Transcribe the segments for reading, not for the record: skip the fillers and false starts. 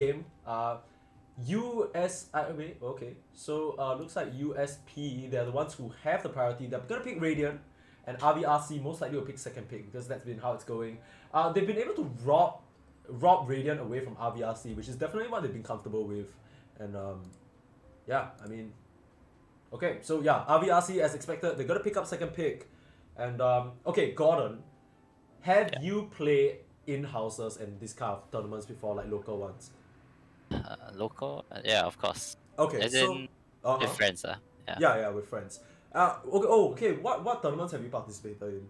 game. Wait, okay. So looks like USP, they're the ones who have the priority. They're gonna pick Radiant, and RVRC most likely will pick second pick because that's been how it's going. They've been able to rob Radiant away from RVRC, which is definitely what they've been comfortable with. And yeah, I mean, okay, so yeah, RVRC as expected, they're gonna pick up second pick. And okay, Gordon, have Yeah. you played in houses and this kind of tournaments before, like local ones? Local? Yeah, of course. Okay, As so in, with uh-huh. friends, yeah. Yeah, with friends. Okay, oh, okay. What tournaments have you participated in?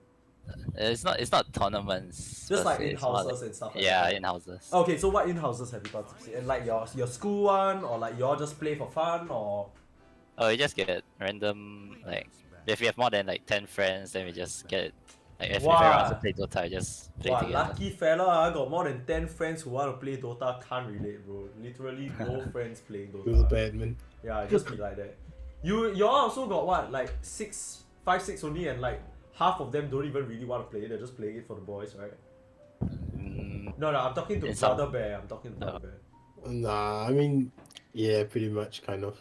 It's not tournaments Just per like se. in It's more like, houses and stuff like that, yeah, right? in houses. Okay, so what in houses have you participated in? Like your school one, or like you all just play for fun, or Oh, we just get random, like, if we have more than like 10 friends, then we just get, like, if everyone wants to wow, play Dota, we just play wow, together. lucky fella! I got more than 10 friends who want to play Dota. Can't relate, bro. Literally no friends playing Feels Dota. bad, man. Yeah, it just be like that. You all also got what, like five, six only, and like half of them don't even really want to play. They're just playing it for the boys, right? No, I'm talking to In some, Brother Bear. I'm talking to Brother Bear. Nah, I mean, yeah, pretty much, kind of.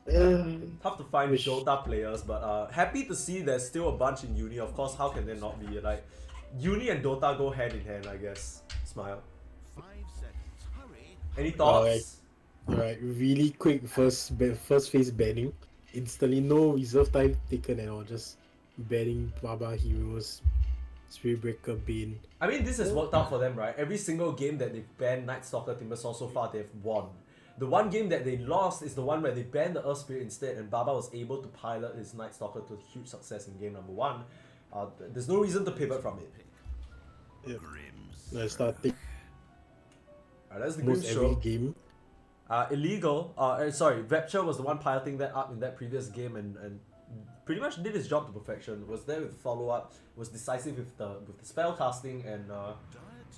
Yeah, Tough to find Wish- Dota players, but happy to see there's still a bunch in uni. Of course, how can there not be? Like, uni and Dota go hand in hand, I guess. Smile. Any thoughts? Alright, really quick first phase banning. Instantly, no reserve time taken at all. Just banning Baba Heroes, Spirit Breaker, Bane. I mean, this has worked out for them, right? Every single game that they've banned Night Stalker Timbersaw so far, they've won. The one game that they lost is the one where they banned the Earth Spirit instead, and Baba was able to pilot his Night Stalker to huge success in game number one. There's no reason to pivot from it. Yeah. I started That's the almost Grim every Show. game. Illegal. Sorry, Rapture was the one piloting that up in that previous game and pretty much did his job to perfection. Was there with the follow up. Was decisive with the spell casting and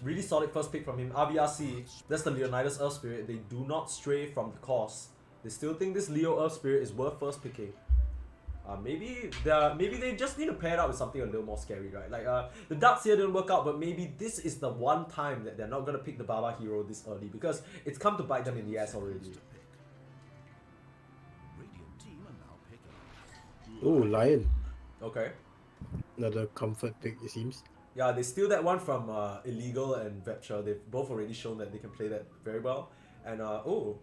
really solid first pick from him. RVRC. That's the Leonidas Earth Spirit. They do not stray from the course. They still think this Leo Earth Spirit is worth first picking. Maybe they just need to pair it up with something a little more scary, right? Like the darts here didn't work out, but maybe this is the one time that they're not gonna pick the Baba hero this early because it's come to bite them in the ass already. Oh, Lion. Okay. Another comfort pick, it seems. Yeah, they steal that one from Illegal and Vepture. They've both already shown that they can play that very well. And oh,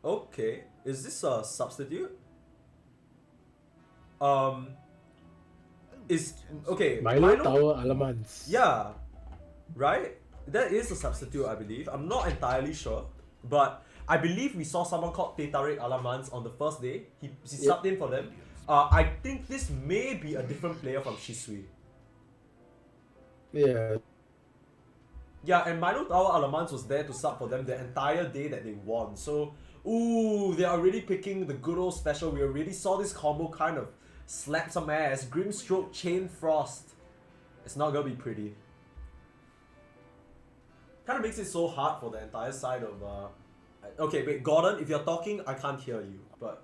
okay. Is this a substitute? Is okay. Milo Tower Alamans. Yeah, right? That is a substitute, I believe. I'm not entirely sure, but I believe we saw someone called Tetarik Alamans on the first day. He subbed in for them. I think this may be a different player from Shisui. Yeah. Yeah, and Milo Tower Alamans was there to sub for them the entire day that they won. So, ooh, they are already picking the good old special. We already saw this combo kind of slap some ass. Grimstroke, Chain Frost. It's not gonna be pretty. Kind of makes it so hard for the entire side of okay, wait, Gordon, if you're talking, I can't hear you. But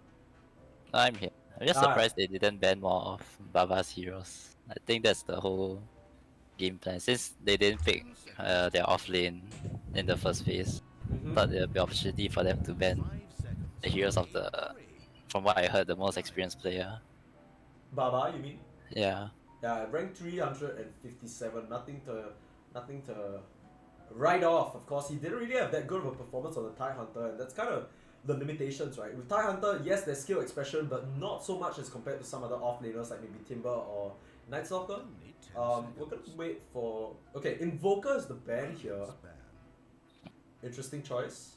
I'm here. I'm just surprised they didn't ban more of Baba's heroes. I think that's the whole game plan. Since they didn't pick their off lane in the first phase, thought there'd be opportunity for them to ban the heroes of the, from what I heard, the most experienced player. Baba, you mean? Yeah. Yeah, rank 357. Nothing to write off. Of course, he didn't really have that good of a performance on the Tide Hunter, and that's kind of the limitations, right? With Tide Hunter, yes, there's skill expression, but not so much as compared to some other offlaners like maybe Timber or Night Stalker. We're gonna wait for... Okay, Invoker is the ban here. Interesting choice.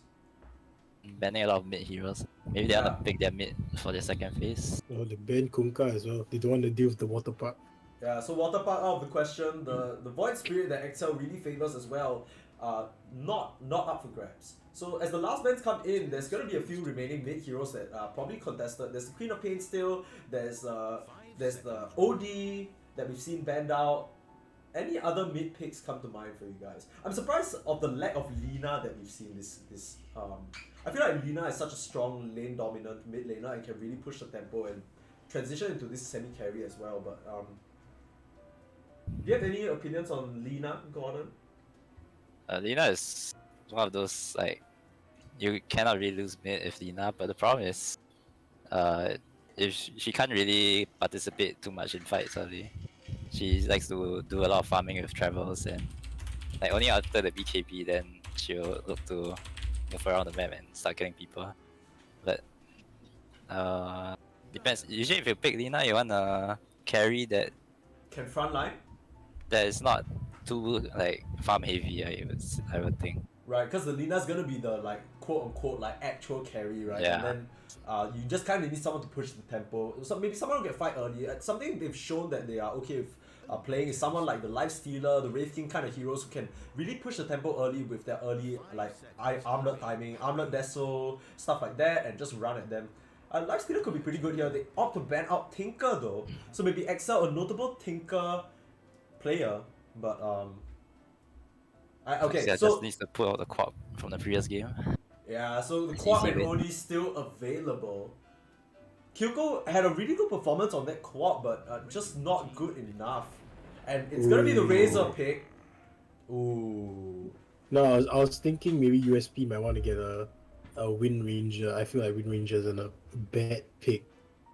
Banning a lot of mid heroes. Maybe they want to pick their mid for their second phase. Oh, they banned Kunkka as well. They don't want to deal with the water park. Yeah, so Water Park out of the question. The Void Spirit that Excel really favors as well, not up for grabs. So as the last bans come in, there's gonna be a few remaining mid heroes that are probably contested. There's the Queen of Pain still. There's the OD that we've seen banned out. Any other mid picks come to mind for you guys? I'm surprised of the lack of Lina that we've seen this. I feel like Lina is such a strong lane dominant mid laner and can really push the tempo and transition into this semi carry as well. But do you have any opinions on Lina, Gordon? Lina is one of those like you cannot really lose mid if Lina, but the problem is if she can't really participate too much in fights early. She likes to do a lot of farming with travels, and like only after the BKB then she'll look to move around the map and start killing people. But depends. Usually if you pick Lina, you wanna carry that Can frontline? is not too like farm heavy. I would think. Right, because the Lina's gonna be the like quote unquote like actual carry, right? Yeah. And then you just kind of need someone to push the tempo. So maybe someone will get fight early. Something they've shown that they are okay with playing is someone like the Life Stealer, the Wraith King kind of heroes who can really push the tempo early with their early like armlet timing, armlet deso, stuff like that, and just run at them. Life Stealer could be pretty good here. They opt to ban out Tinker though, so maybe Excel, a notable Tinker player, but okay, Yeah, so just needs to pull out the quad from the previous game. yeah, so the It's quad easy and win. only still available. Kyoko had a really good performance on that quad, but just not good enough. And it's gonna be the Ooh. Razor pick. Ooh. No, I was thinking maybe USP might want to get a Wind Ranger. I feel like Wind Ranger isn't a bad pick.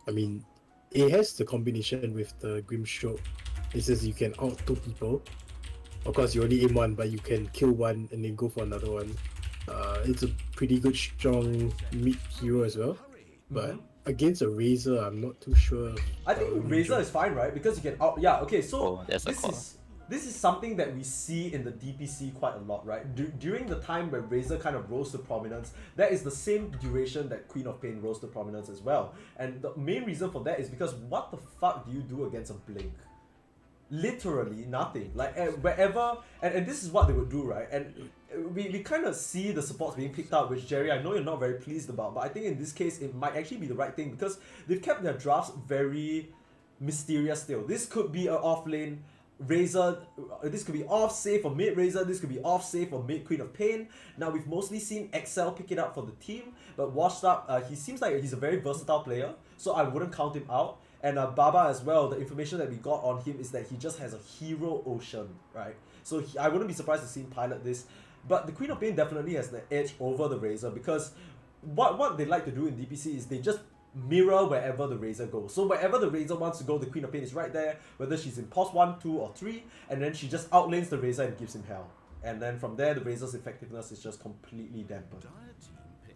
I mean, it has the combination with the Grimstroke. It says you can out 2 people. Of course, you only aim one, but you can kill one and then go for another one. It's a pretty good, strong mid hero as well. But against a Razor, I'm not too sure. I think Razor is fine, right? Because you can out. Yeah, okay, so Oh, that's a call. this is something that we see in the DPC quite a lot, right? During the time when Razor kind of rose to prominence, that is the same duration that Queen of Pain rose to prominence as well. And the main reason for that is because what the fuck do you do against a Blink? Literally nothing. Like wherever, and this is what they would do, right? And we kind of see the supports being picked out, which Jerry, I know you're not very pleased about, but I think in this case it might actually be the right thing because they've kept their drafts very mysterious still. This could be an off lane Razor, this could be off save for mid Razor, this could be off save for mid Queen of Pain. Now we've mostly seen Excel pick it up for the team, but Washed Up, he seems like he's a very versatile player, so I wouldn't count him out. And Baba as well, the information that we got on him is that he just has a hero ocean, right? So I wouldn't be surprised to see him pilot this. But the Queen of Pain definitely has the edge over the Razor because what they like to do in DPC is they just mirror wherever the Razor goes. So wherever the Razor wants to go, the Queen of Pain is right there, whether she's in pos 1, 2, or 3, and then she just outlanes the Razor and gives him hell. And then from there, the Razor's effectiveness is just completely dampened. I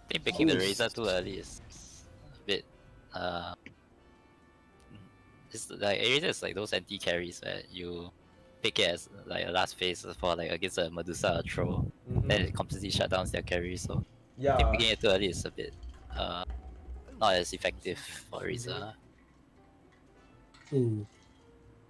think picking the Razor too early is a bit it's like Razor is like those anti carries where you pick it as like a last phase for like against a Medusa or Troll, then it completely shut down their carry. So I Yeah. think picking it too early is a bit not as effective for Razor.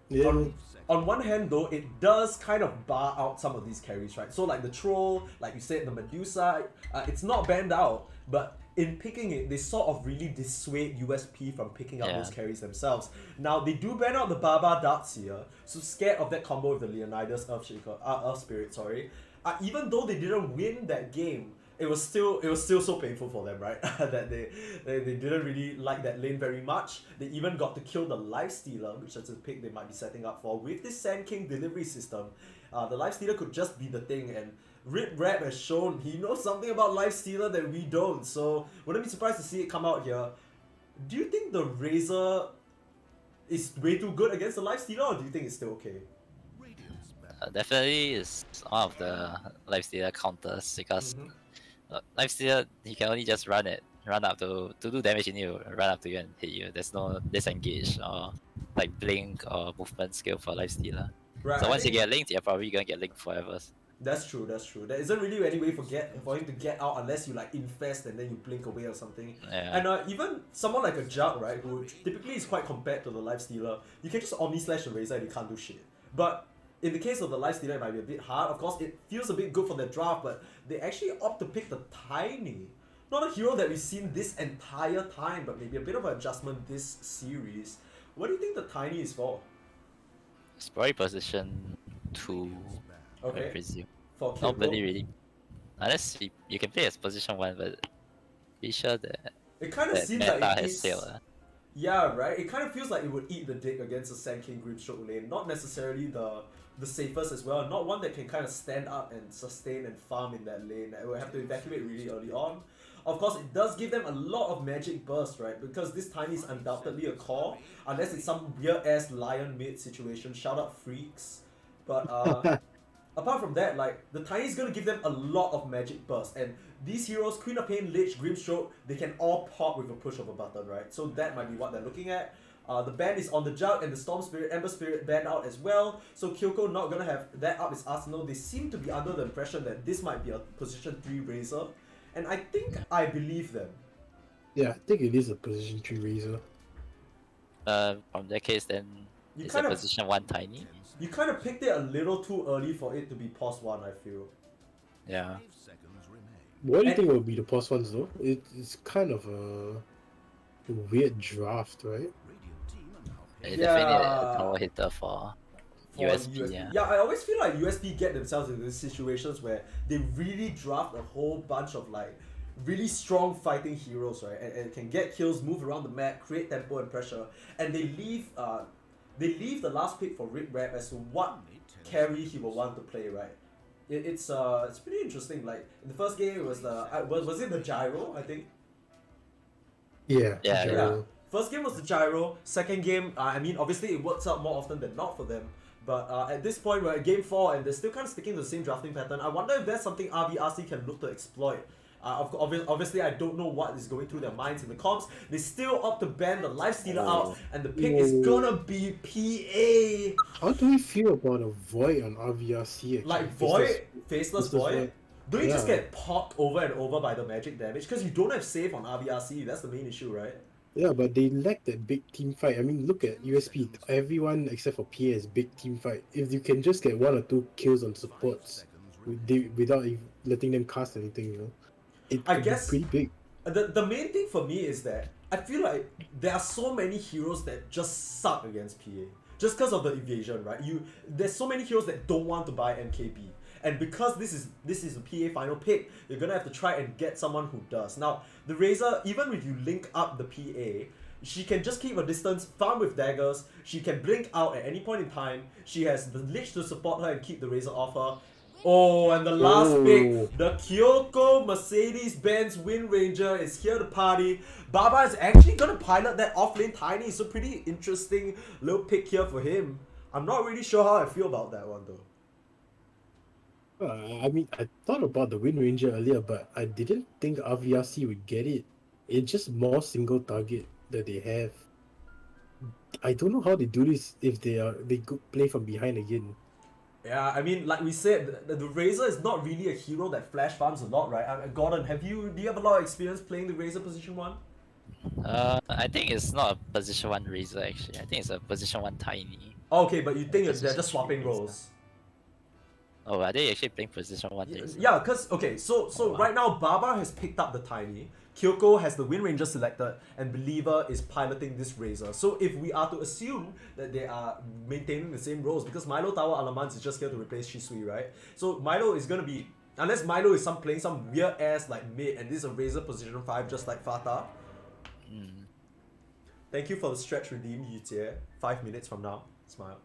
Yeah. On one hand though, it does kind of bar out some of these carries, right? So like the Troll, like you said, the Medusa, it's not banned out, but in picking it, they sort of really dissuade USP from picking up those carries themselves. Now they do ban out the Baba Dartseer, so scared of that combo with the Leonidas Earth Spirit, sorry. Even though they didn't win that game, it was still so painful for them, right? That they didn't really like that lane very much. They even got to kill the Life Stealer, which is a pick they might be setting up for. With this Sand King delivery system, the Life Stealer could just be the thing, and Rip Rap has shown he knows something about Life Stealer that we don't, so wouldn't be surprised to see it come out here. Do you think the Razor is way too good against the Life Stealer, or do you think it's still okay? Definitely is one of the Lifestealer counters because Lifestealer, he can only just run up to do damage. You need to run up to you and hit you. There's no disengage or like blink or movement skill for Lifestealer. Right, So once you get linked, you're probably gonna get linked forever. That's true. There isn't really any way for him to get out unless you like infest and then you blink away or something. Yeah. And even someone like a Jug, right, who typically is quite compared to the Life Stealer, you can just Omni Slash the Razor and you can't do shit. But in the case of the Life Stealer, it might be a bit hard. Of course, it feels a bit good for their draft, but they actually opt to pick the Tiny. Not a hero that we've seen this entire time, but maybe a bit of an adjustment this series. What do you think the Tiny is for? It's probably position 2, I Okay. presume. For Kyoko? Nobody really. Unless you can play as position 1, but be sure that It kind of that seems meta like it has is... failed. Yeah, right? It kind of feels like it would eat the dick against a Sand King Grimstroke lane. Not necessarily the the safest as well, not one that can kind of stand up and sustain and farm in that lane. That will have to evacuate really early on. Of course, it does give them a lot of magic burst, right? Because this Tiny is undoubtedly a core, unless it's some weird ass Lion mid situation. Shout out Freaks. But apart from that, like, the Tiny is gonna give them a lot of magic burst, and these heroes, Queen of Pain, Lich, Grimstroke, they can all pop with a push of a button, right? So that might be what they're looking at. The ban is on the Jug and the Storm Spirit, Ember Spirit ban out as well. So Kyoko not gonna have that up his arsenal. They seem to be under the impression that this might be a position 3 Razor. And I think I believe them. Yeah, I think it is a position 3 Razor. From that case, then You it's kind a of position 1 Tiny. you kind of picked it a little too early for it to be pos 1, I feel. Yeah. What do you think will be the pos ones though? It's kind of a weird draft, right? It's definitely a power hitter for USP, USP. yeah. Yeah, I always feel like USP get themselves into these situations where they really draft a whole bunch of like really strong fighting heroes, right? And can get kills, move around the map, create tempo and pressure, and they leave the last pick for Rick Rap as to what carry he will want to play, right? It's pretty interesting. Like in the first game, it was was it the Gyro? I think. Yeah. Yeah, Gyro. First game was the Gyro. Second game, I mean, obviously it works out more often than not for them. But at this point, we're at game 4 and they're still kind of sticking to the same drafting pattern. I wonder if that's something RVRC can look to exploit. Obviously, I don't know what is going through their minds in the comps. They still opt to ban the Lifestealer out, and the pick is gonna be PA. How do we feel about a Void on RVRC? Actually? Like Void, Faceless Void. Void. Don't you just Yeah. get popped over and over by the magic damage? Because you don't have save on RVRC, that's the main issue, right? Yeah, but they lack that big team fight. I mean, look at USP. Everyone except for PA is big team fight. If you can just get 1 or 2 kills on supports without letting them cast anything, you know, it I could guess be pretty big. the main thing for me is that I feel like there are so many heroes that just suck against PA. Just because of the evasion, right? There's so many heroes that don't want to buy MKB. And because this is a PA final pick, you're gonna have to try and get someone who does. Now, the Razor, even if you link up the PA, she can just keep a distance, farm with daggers, she can blink out at any point in time, she has the Lich to support her and keep the Razor off her. Oh, and the last pick, the Kyoko Mercedes-Benz Wind Ranger is here to party. Baba is actually gonna pilot that offlane Tiny, so pretty interesting little pick here for him. I'm not really sure how I feel about that one though. I mean, I thought about the Wind Ranger earlier, but I didn't think RVRC would get it. It's just more single target that they have. I don't know how they do this if they could play from behind again. Yeah, I mean, like we said, the Razor is not really a hero that flash farms a lot, right? Gordon, do you have a lot of experience playing the Razor position 1? I think it's not a position 1 Razor actually. I think it's a position 1 Tiny. Okay, but you think It's they're just just swapping three roles? Oh, are they actually playing position 1 Razor? Yeah, because, okay, so Oh, wow. right now, Baba has picked up the Tiny, Kyoko has the Wind Ranger selected, and Believer is piloting this Razor. So if we are to assume that they are maintaining the same roles, because Milo Tower Alamans is just here to replace Shisui, right? So Milo is gonna be, unless Milo is playing some weird ass like mid, and this is a Razor position 5 just like Fata. Thank you for the stretch redeem, Yujie. 5 minutes from now. Smile.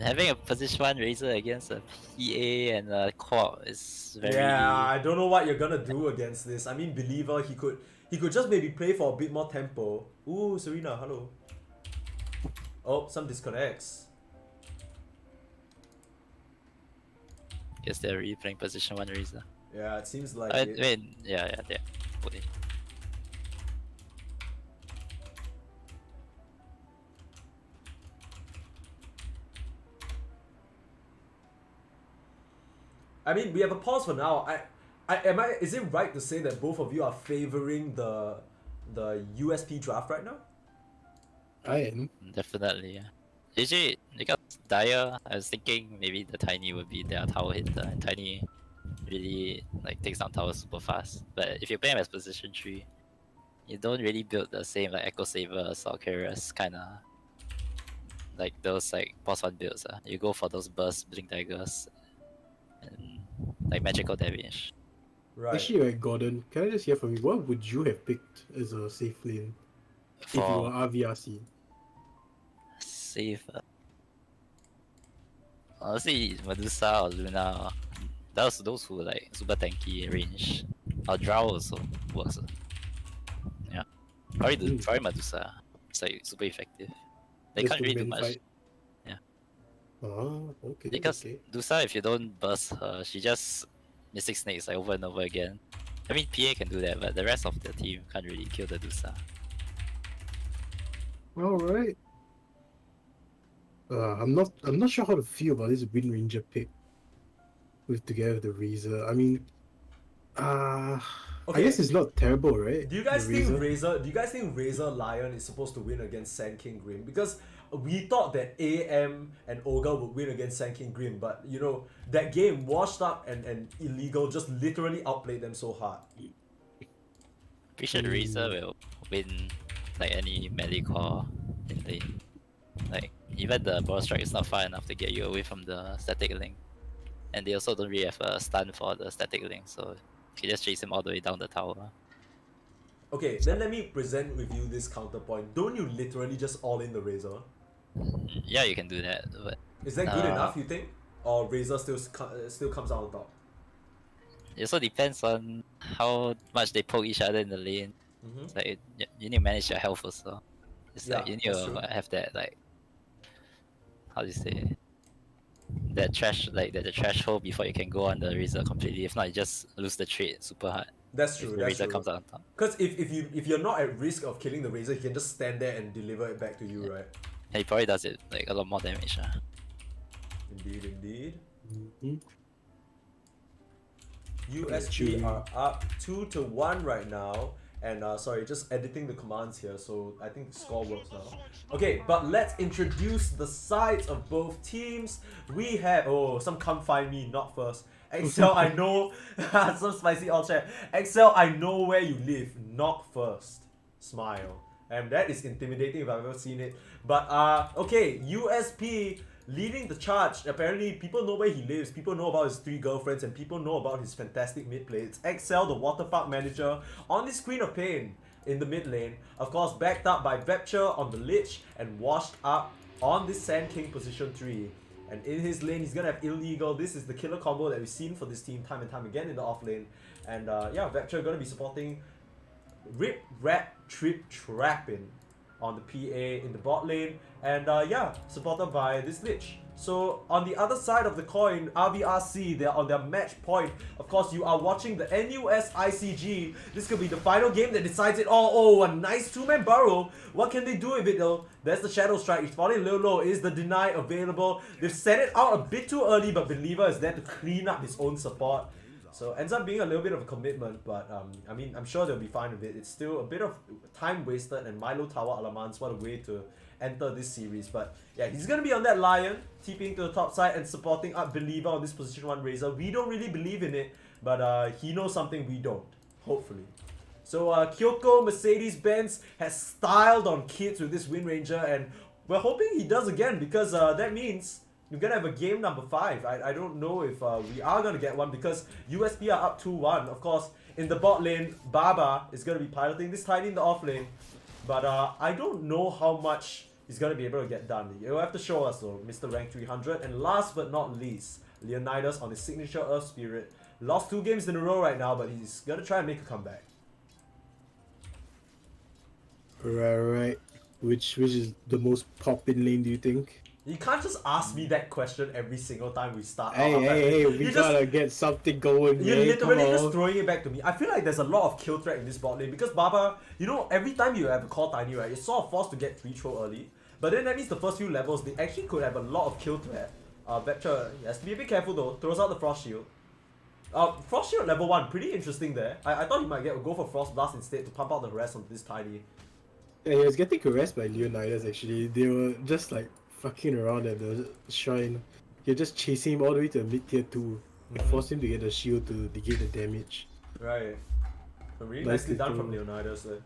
Having a position 1 Razor against a PA and a Quad is very... Yeah, I don't know what you're gonna do against this. I mean, Believer, he could just maybe play for a bit more tempo. Ooh, Serena, hello. Oh, some disconnects. Guess they're really playing position 1 Razor. Yeah, it seems like Wait, yeah, they're... Wait. I mean, we have a pause for now. Is it right to say that both of you are favoring the USP draft right now? I am. Definitely, yeah. Usually, because Dire, I was thinking maybe the Tiny would be their tower hitter, and Tiny really like takes down towers super fast. But if you play him as position 3, you don't really build the same like Echo Savers or Carriers kinda like those like boss 1 builds. You go for those burst blink daggers and like magical damage. Right. Actually, right, Gordon, can I just hear from you? What would you have picked as a safe lane if you were For RVRC? save, Honestly, Medusa or Luna, those who like super tanky range. Or Drow also works. Yeah. Probably Medusa. It's like super effective. They Just can't to really do main much. fight. Yeah. Ah, okay, Because okay. Dusa, if you don't burst her, she just Mystic Snakes like over and over again. I mean, PA can do that, but the rest of the team can't really kill the Dusa. All right. I'm not sure how to feel about this Wind Ranger pick with together with the Razor. I mean, I Okay, guess it's not terrible, right? do you The guys think Razor. Razor? Do you guys think Razor Lion is supposed to win against Sand King Grim? Because we thought that AM and Ogre would win against Sand King Grim, but you know that game washed up and illegal just literally outplayed them so hard. Pretty sure the Razor will win like any melee core in lane. Like even the Ball Strike is not far enough to get you away from the static link. And they also don't really have a stun for the static link, so you can just chase him all the way down the tower. Okay, then let me present with you this counterpoint. Don't you literally just all in the Razor? Yeah, you can do that, but Is that good enough, you think? Or Razor still comes out on top? it also depends on how much they poke each other in the lane. Mm-hmm. It's like you need to manage your health also. It's Yeah, like you need that's true. to have that like how do you say that trash like the threshold before you can go on the Razor completely. If not, you just lose the trade super hard. That's If true, the that's Razor true. comes out on top. Because if you're not at risk of killing the Razor, he can just stand there and deliver it back to you, right? And he probably does it like a lot more damage. Indeed, indeed. Mhm. USP are up 2-1 right now. And sorry, just editing the commands here, so I think the score works now. Okay, but let's introduce the sides of both teams. We have some come find me, not first. Excel, I know some spicy all chat. Excel, I know where you live, not first. Smile. And that is intimidating if I've ever seen it. But okay, USP leading the charge. Apparently, people know where he lives, people know about his 3 girlfriends, and people know about his fantastic mid play. It's Excel, the water park manager, on the Screen of Pain in the mid lane. Of course, backed up by Vepture on the Lich, and washed up on this Sand King position 3. And in his lane, he's gonna have Illegal. This is the killer combo that we've seen for this team time and time again in the off lane. And yeah, Vepture gonna be supporting Rip, Rap, Trip, Trappin on the PA in the bot lane, and yeah, supported by this Lich. So on the other side of the coin, RVRC, they're on their match point. Of course, you are watching the NUS ICG. This could be the final game that decides it all. Oh, a nice 2-man burrow. What can they do with it though? There's the Shadow Strike. It's falling a little low. Is the deny available? They've set it out a bit too early, but Believer is there to clean up his own support. So ends up being a little bit of a commitment, but I mean, I'm sure they'll be fine with it. It's still a bit of time wasted, and Milo Tower Alamans, what a way to enter this series. But yeah, he's going to be on that Lion, TPing to the top side and supporting up Believer on this position 1 Razor. We don't really believe in it, but he knows something we don't, hopefully. So Kyoko Mercedes-Benz has styled on kids with this Wind Ranger, and we're hoping he does again, because that means we're gonna have a game number 5. I don't know if we are gonna get one, because USP are up 2-1. Of course, in the bot lane, Baba is gonna be piloting this Tiny in the off lane. But I don't know how much he's gonna be able to get done. You'll have to show us though, Mr. Rank 300. And last but not least, Leonidas on his signature Earth Spirit. Lost 2 games in a row right now, but he's gonna try and make a comeback. Right. Which is the most poppin' lane, do you think? You can't just ask me that question every single time we start. Hey, we gotta get something going, You're man. literally just throwing it back to me. I feel like there's a lot of kill threat in this bot lane, because Baba, you know, every time you have a core Tiny, right, you're sort of forced to get 3 throw early. But then that means the first few levels, they actually could have a lot of kill threat. Vector has to be a bit careful though, throws out the Frost Shield. Frost Shield level 1, pretty interesting there. I thought he might go for Frost Blast instead to pump out the rest onto this Tiny. Yeah, he was getting harassed by Leonidas actually. They were just like fucking around at the shrine. You're just chasing him all the way to mid tier 2 and force him to get the shield to negate the damage. Right. Really nicely done from Leonidas there.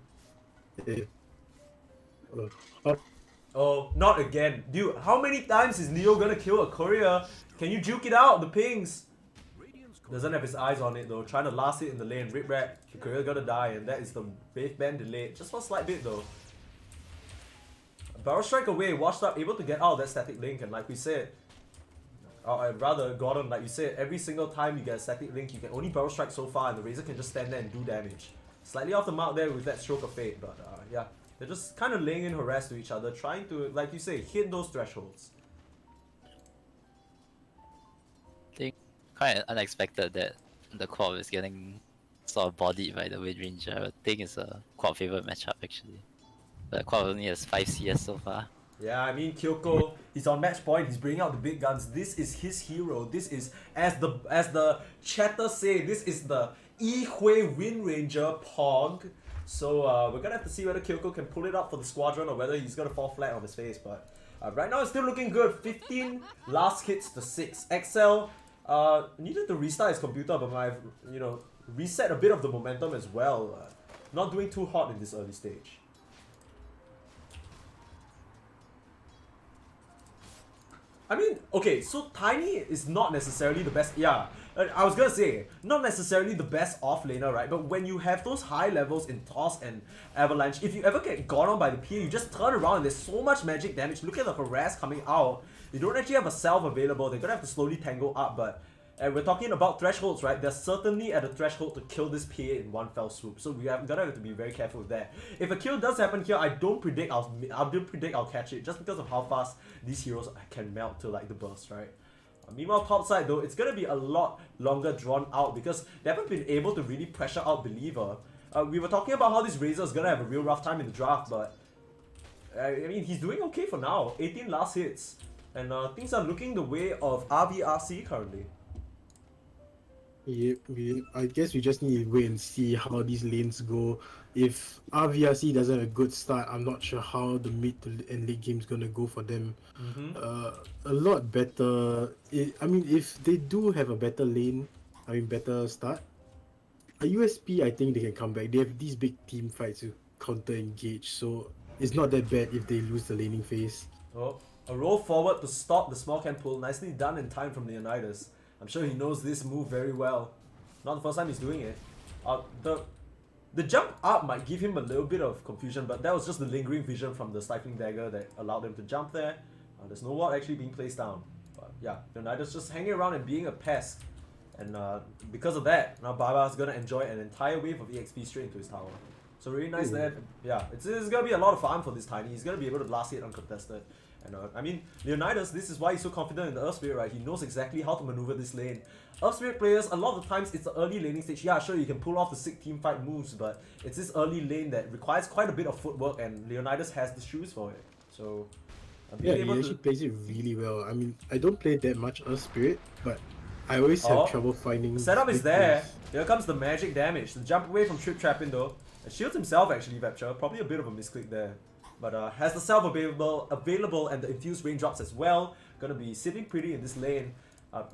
Yeah. Oh, not again. Dude, how many times is Neo gonna kill a courier? Can you juke it out? The pings. Doesn't have his eyes on it though. Trying to last it in the lane. Rip Rat. The courier gonna die, and that is the wave band delayed. Just for a slight bit though. Barrel Strike away, washed up, able to get out of that static link, and like we said, or rather, Gordon, like you said, every single time you get a static link, you can only barrel strike so far, and the Razor can just stand there and do damage. Slightly off the mark there with that stroke of fate, but yeah, they're just kind of laying in harass to each other, trying to, like you say, hit those thresholds. I think quite unexpected that the Quad is getting sort of bodied by the Wind Ranger. I think it's a Quad favorite matchup actually. But Quad only has 5 CS so far. Yeah, I mean Kyoko, he's on match point, he's bringing out the big guns. This is his hero. This is, as the chatter say, this is the Yi-Hui Wind Ranger Pog. So we're gonna have to see whether Kyoko can pull it up for the squadron or whether he's gonna fall flat on his face. But right now it's still looking good. 15 last hits to 6. XL needed to restart his computer, but I've reset a bit of the momentum as well. Not doing too hot in this early stage. I mean, okay, so Tiny is not necessarily the best. Yeah, I was gonna say, not necessarily the best offlaner, right? But when you have those high levels in Toss and Avalanche, if you ever get gone on by the PA, you just turn around and there's so much magic damage. Look at the harass coming out. You don't actually have a salve available. They're gonna have to slowly tango up, but we're talking about thresholds, right? They're certainly at a threshold to kill this PA in one fell swoop. So we're gonna have to be very careful with that. If a kill does happen here, I don't predict I'll catch it just because of how fast these heroes can melt to like the burst, right? Meanwhile, top side though, it's gonna be a lot longer drawn out because they haven't been able to really pressure out Believer. We were talking about how this Razor is gonna have a real rough time in the draft, but I mean he's doing okay for now. 18 last hits, and things are looking the way of RVRC currently. Yep, I guess we just need to wait and see how these lanes go. If RVRC doesn't have a good start, I'm not sure how the mid and late game is gonna go for them. A lot better. I mean, if they do have a better lane, better start, a USP, I think they can come back. They have these big team fights to counter engage, so it's not that bad if they lose the laning phase. Oh, a roll forward to stop the small can pull. Nicely done in time from Leonidas. I'm sure he knows this move very well. Not the first time he's doing it. The jump up might give him a little bit of confusion, but that was just the lingering vision from the stifling dagger that allowed him to jump there. There's no ward actually being placed down. But yeah, Leonidas just hanging around and being a pest. And because of that, now Baba is gonna enjoy an entire wave of EXP straight into his tower. So really nice there. Yeah, it's gonna be a lot of farm for this Tiny. He's gonna be able to last hit uncontested. And I mean, Leonidas, this is why he's so confident in the Earth Spirit, right? He knows exactly how to maneuver this lane. Earth Spirit players, a lot of the times it's the early laning stage. Yeah, sure, you can pull off the sick team fight moves, but it's this early lane that requires quite a bit of footwork, and Leonidas has the shoes for it. So, yeah, he actually plays it really well. I mean, I don't play that much Earth Spirit, but I always have trouble finding. The setup is there. Here comes the magic damage. The jump away from Trip Trapping though. It shields himself actually, Vapture. Probably a bit of a misclick there. But has the self available and the infused raindrops as well. Gonna be sitting pretty in this lane.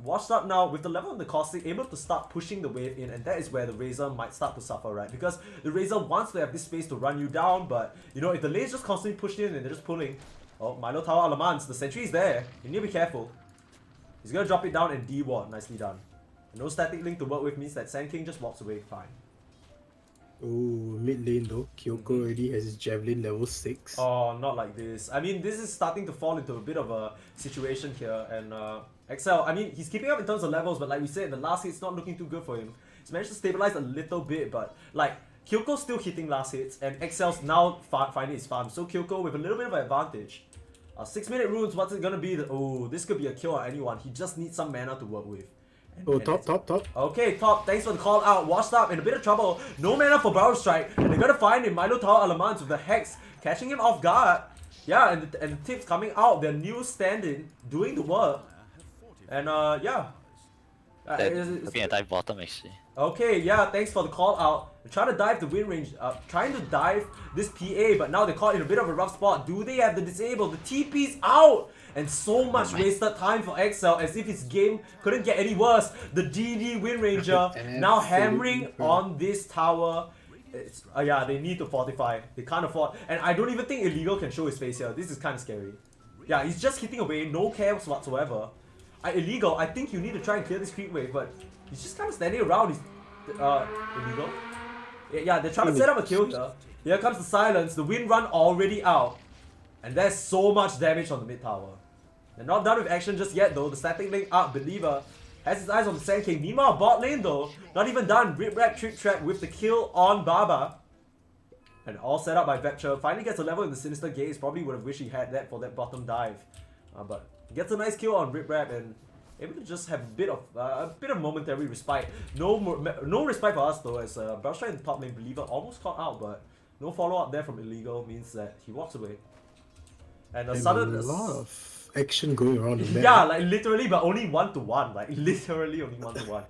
Washed up now with the level of the caustic, able to start pushing the wave in, and that is where the Razor might start to suffer, right? Because the Razor wants to have this space to run you down, but you know, if the lane's just constantly pushed in and they're just pulling. Oh, Milo Tower Alamans, the sentry is there. You need to be careful. He's gonna drop it down and D-ward. Nicely done. No static link to work with means that Sand King just walks away fine. Oh, mid lane though. Kyoko already has his Javelin level 6. Oh, not like this. I mean, this is starting to fall into a bit of a situation here. And XL, I mean, he's keeping up in terms of levels, but like we said, the last hit's not looking too good for him. He's managed to stabilize a little bit, but like, Kyoko's still hitting last hits, and XL's now finding his farm. So Kyoko with a little bit of an advantage. 6-minute runes, what's it gonna be? Oh, this could be a kill on anyone. He just needs some mana to work with. Top. Okay, top. Thanks for the call out. Washed up in a bit of trouble. No mana for Barrow Strike. And they're gonna find him. Milo Tower Alamans with the Hex catching him off guard. Yeah, and the tips coming out. Their new stand-in doing the work. And yeah. Looking at dive bottom actually. Okay, yeah, thanks for the call out. They're trying to dive the win range, trying to dive this PA, but now they're caught in a bit of a rough spot. Do they have the disable? The TP's out! And so much wasted time for XL as if his game couldn't get any worse. The DD Wind Ranger now hammering on this tower. Yeah, they need to fortify. They can't afford. And I don't even think Illegal can show his face here. This is kind of scary. Yeah, he's just hitting away, no cares whatsoever. Illegal, I think you need to try and clear this creep wave, but he's just kind of standing around. He's Illegal. Yeah, they're trying to set up a kill here. Here comes the silence. The wind run already out. And there's so much damage on the mid tower. They're not done with action just yet though. The static link up, Believer has his eyes on the Sand King. Meanwhile, bot lane though, not even done. Rip Rap Trick Trap with the kill on Baba. And all set up by Vector. Finally gets a level in the Sinister Gaze. Probably would have wished he had that for that bottom dive. But gets a nice kill on Rip Rap and able to just have a bit of momentary respite. No respite for us though, as Belstra in the top lane, Believer almost caught out, but no follow up there from Illegal means that he walks away. And a sudden a lot of action going around the map. yeah, like literally, but only 1-to-1. Like literally only 1-to-1.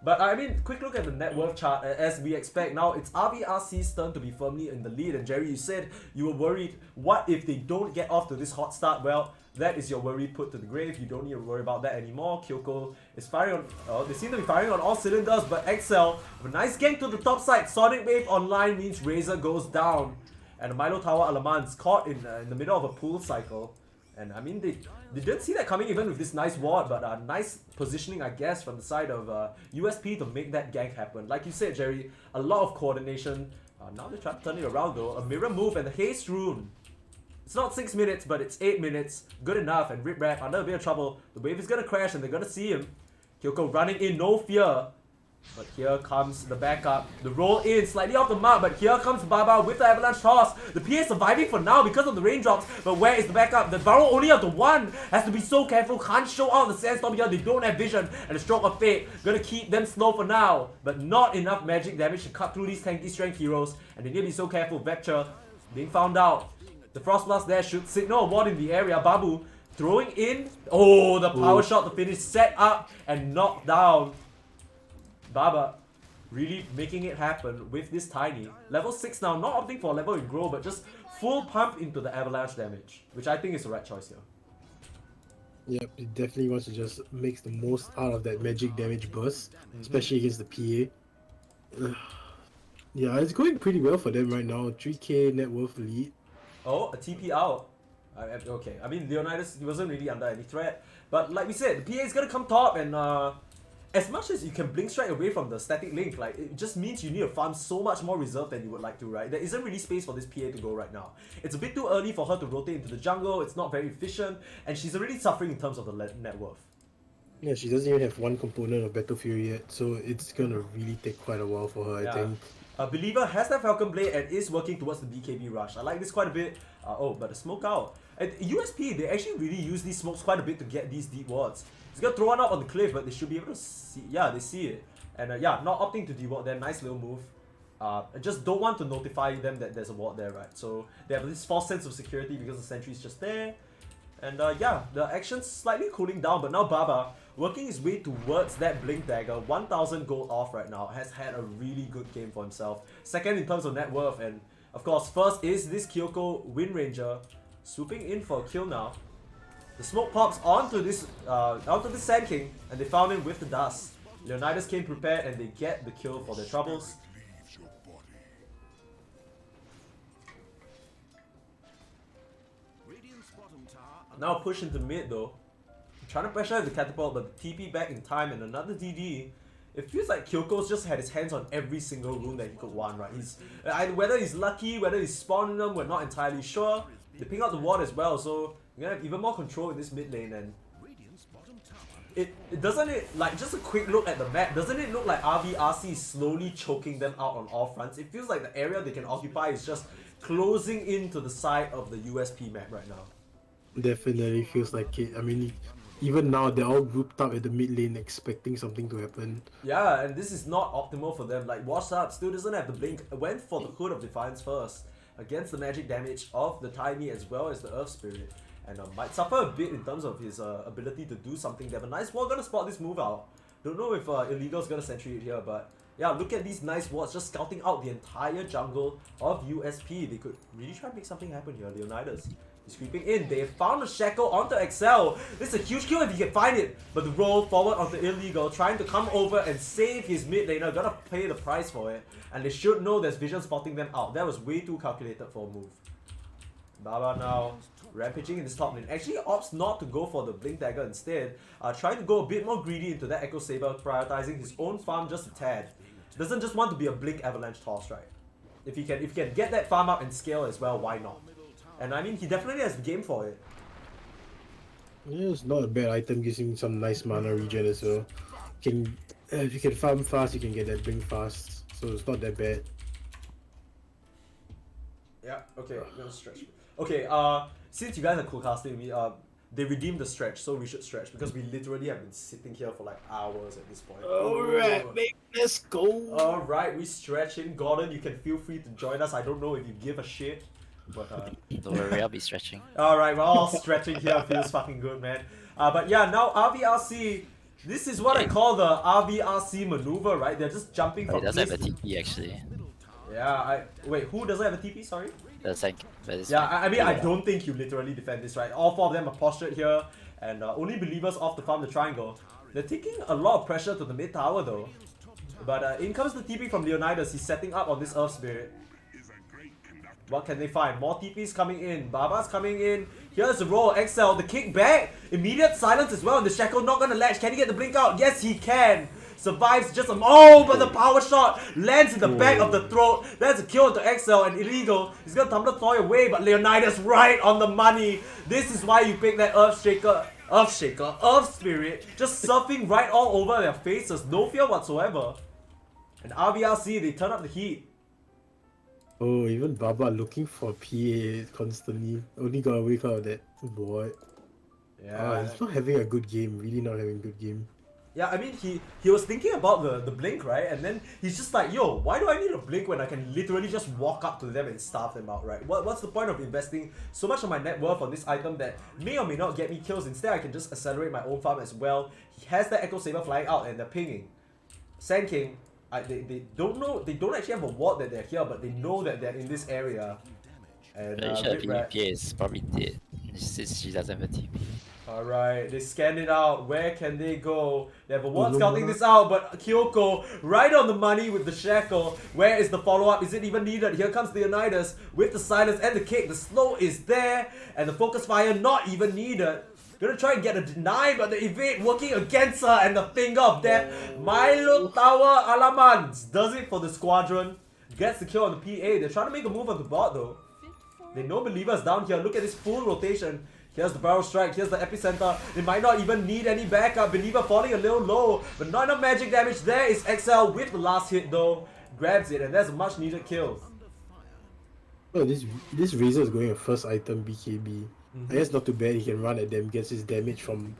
But I mean, quick look at the net worth chart. As we expect now, it's RVRC's turn to be firmly in the lead. And Jerry, you said you were worried. What if they don't get off to this hot start? Well, that is your worry put to the grave. You don't need to worry about that anymore. Kyoko is firing on. They seem to be firing on all cylinders, but XL with a nice gank to the top side. Sonic Wave online means Razor goes down, and the Milo Tower Alaman's caught in the middle of a pool cycle. And I mean, they didn't see that coming even with this nice ward, but nice positioning, I guess, from the side of USP to make that gank happen. Like you said, Jerry, a lot of coordination. Now they're trying to turn it around though. A mirror move and the haste rune. It's not 6 minutes, but it's 8 minutes. Good enough. And Rip Rap under a bit of trouble. The wave is gonna crash and they're gonna see him. Kyoko running in, no fear. But here comes the backup. The roll in, slightly off the mark, but here comes Baba with the avalanche toss. The PA surviving for now because of the raindrops, but where is the backup? The Barrow only up to 1. Has to be so careful, can't show out the sandstorm here. They don't have vision, and the stroke of fate gonna keep them slow for now. But not enough magic damage to cut through these tanky strength heroes, and they need to be so careful. Vector being found out. The Frost Blast there should signal a ward in the area. Babu throwing in. Oh, the power shot to finish, set up and knocked down. Baba really making it happen with this tiny. Level 6 now, not opting for a level in grow, but just full pump into the avalanche damage, which I think is the right choice here. Yep, it definitely wants to just make the most out of that magic damage burst, especially against the PA. Yeah, it's going pretty well for them right now. 3k net worth lead. Oh, a TP out. Okay, I mean, Leonidas, he wasn't really under any threat. But like we said, the PA is gonna come top, and as much as you can blink strike away from the static link, like it just means you need to farm so much more reserve than you would like to, right? There isn't really space for this PA to go right now. It's a bit too early for her to rotate into the jungle, it's not very efficient, and she's already suffering in terms of the net worth. Yeah, she doesn't even have one component of Battle Fury yet, so it's gonna really take quite a while for her, I think. Believer has that Falcon Blade and is working towards the BKB rush. I like this quite a bit. Oh, but the smoke out. At USP, they actually really use these smokes quite a bit to get these deep wards. He's gonna throw one up on the cliff, but they should be able to see. Yeah, they see it. And yeah, not opting to deward there. Nice little move. I just don't want to notify them that there's a ward there, right? So they have this false sense of security because the sentry's just there. And yeah, the action's slightly cooling down, but now Baba, working his way towards that Blink Dagger, 1000 gold off right now, has had a really good game for himself. Second in terms of net worth, and of course, first is this Kyoko Wind Ranger, swooping in for a kill now. The smoke pops onto this Sand King, and they found him with the dust. Leonidas came prepared, and they get the kill for their troubles. Now push into mid though. Trying to pressure the catapult, but the TP back in time and another DD. It feels like Kyoko's just had his hands on every single rune that he could want, right? Whether he's lucky, whether he's spawning them, we're not entirely sure. They ping out the ward as well, so you're gonna have even more control in this mid lane. And it doesn't it, like, just a quick look at the map, doesn't it look like RVRC is slowly choking them out on all fronts? It feels like the area they can occupy is just closing into the side of the USP map right now. Definitely feels like it. I mean, even now they're all grouped up at the mid lane expecting something to happen. Yeah, and this is not optimal for them. Like, Wash Up still doesn't have the blink. Went for the Hood of Defiance first against the magic damage of the Tiny as well as the Earth Spirit. And might suffer a bit in terms of his ability to do something. They have a nice ward, gonna spot this move out. Don't know if Illegal's gonna sentry it here, but yeah, look at these nice wards just scouting out the entire jungle of USP. They could really try to make something happen here. Leonidas. He's creeping in. They found a shackle onto Excel. This is a huge kill if he can find it. But the roll forward onto Illegal, trying to come over and save his mid laner. Gonna pay the price for it. And they should know there's vision spotting them out. That was way too calculated for a move. Baba now rampaging in this top lane. Actually opts not to go for the Blink Dagger instead. Trying to go a bit more greedy into that Echo Saber, prioritizing his own farm just a tad. Doesn't just want to be a Blink Avalanche toss, right? If he can get that farm up and scale as well, why not? And I mean, he definitely has the game for it. Yeah, it's not a bad item, gives him some nice mana regen as well. Can if you can farm fast, you can get that blink fast, so it's not that bad. Yeah, okay, I'm gonna stretch. Okay, since you guys are co-casting me, they redeemed the stretch, so we should stretch because we literally have been sitting here for like hours at this point. Alright, mate, let's go. Alright, we stretching. Gordon, you can feel free to join us. I don't know if you give a shit, but Don't worry, I'll be stretching. Alright, we're all stretching here. Feels fucking good, man. But yeah, now RVRC. This is what I call the RVRC maneuver, right? They're just jumping Oh, from it doesn't place have a to... TP actually. Yeah, wait, who doesn't have a TP? Sorry. The tank, but it's Yeah, fine. I mean, I don't think you literally defend this, right? All four of them are postured here, and only believers off to farm the triangle. They're taking a lot of pressure to the mid tower though. But in comes the TP from Leonidas. He's setting up on this Earth Spirit. What can they find? More TPs coming in. Baba's coming in. Here's the roll. XL, the kick back. Immediate silence as well. And the Shackle not gonna latch. Can he get the blink out? Yes, he can. Survives just a... Oh, but the power shot lands in the back of the throat. That's a kill to XL and Illegal. He's gonna Tumbler Toy away, but Leonidas right on the money. This is why you pick that Earth Spirit. Just surfing right all over their faces. No fear whatsoever. And RVRC, they turn up the heat. Oh, even Baba looking for PA constantly. Only got a wake out of that. What? Yeah. He's not having a good game. Really not having a good game. Yeah, I mean, he was thinking about the blink, right? And then he's just like, yo, why do I need a blink when I can literally just walk up to them and starve them out, right? What's the point of investing so much of my net worth on this item that may or may not get me kills? Instead, I can just accelerate my own farm as well. He has the Echo Saber flying out and they're pinging. Sand King, they don't know, they don't actually have a ward that they're here, but they know that they're in this area. And PvP is probably dead since she doesn't have a TP. Alright, they scan it out. Where can they go? They have a ward scouting this out, but Kyoko right on the money with the Shackle. Where is the follow-up? Is it even needed? Here comes Leonidas with the silence and the kick. The slow is there, and the focus fire not even needed. Gonna try and get a deny, but the evade working against her, and the finger of death. Milo Tower Alamans does it for the squadron. Gets the kill on the PA. They're trying to make a move on the bot though. They know Believers down here. Look at this full rotation. Here's the barrel strike, here's the epicenter. They might not even need any backup. Believer falling a little low, but not enough magic damage there. Is XL with the last hit though. Grabs it, and that's a much needed kill. Oh, this Razor is going a first item BKB. I guess not too bad. He can run at them, gets his damage from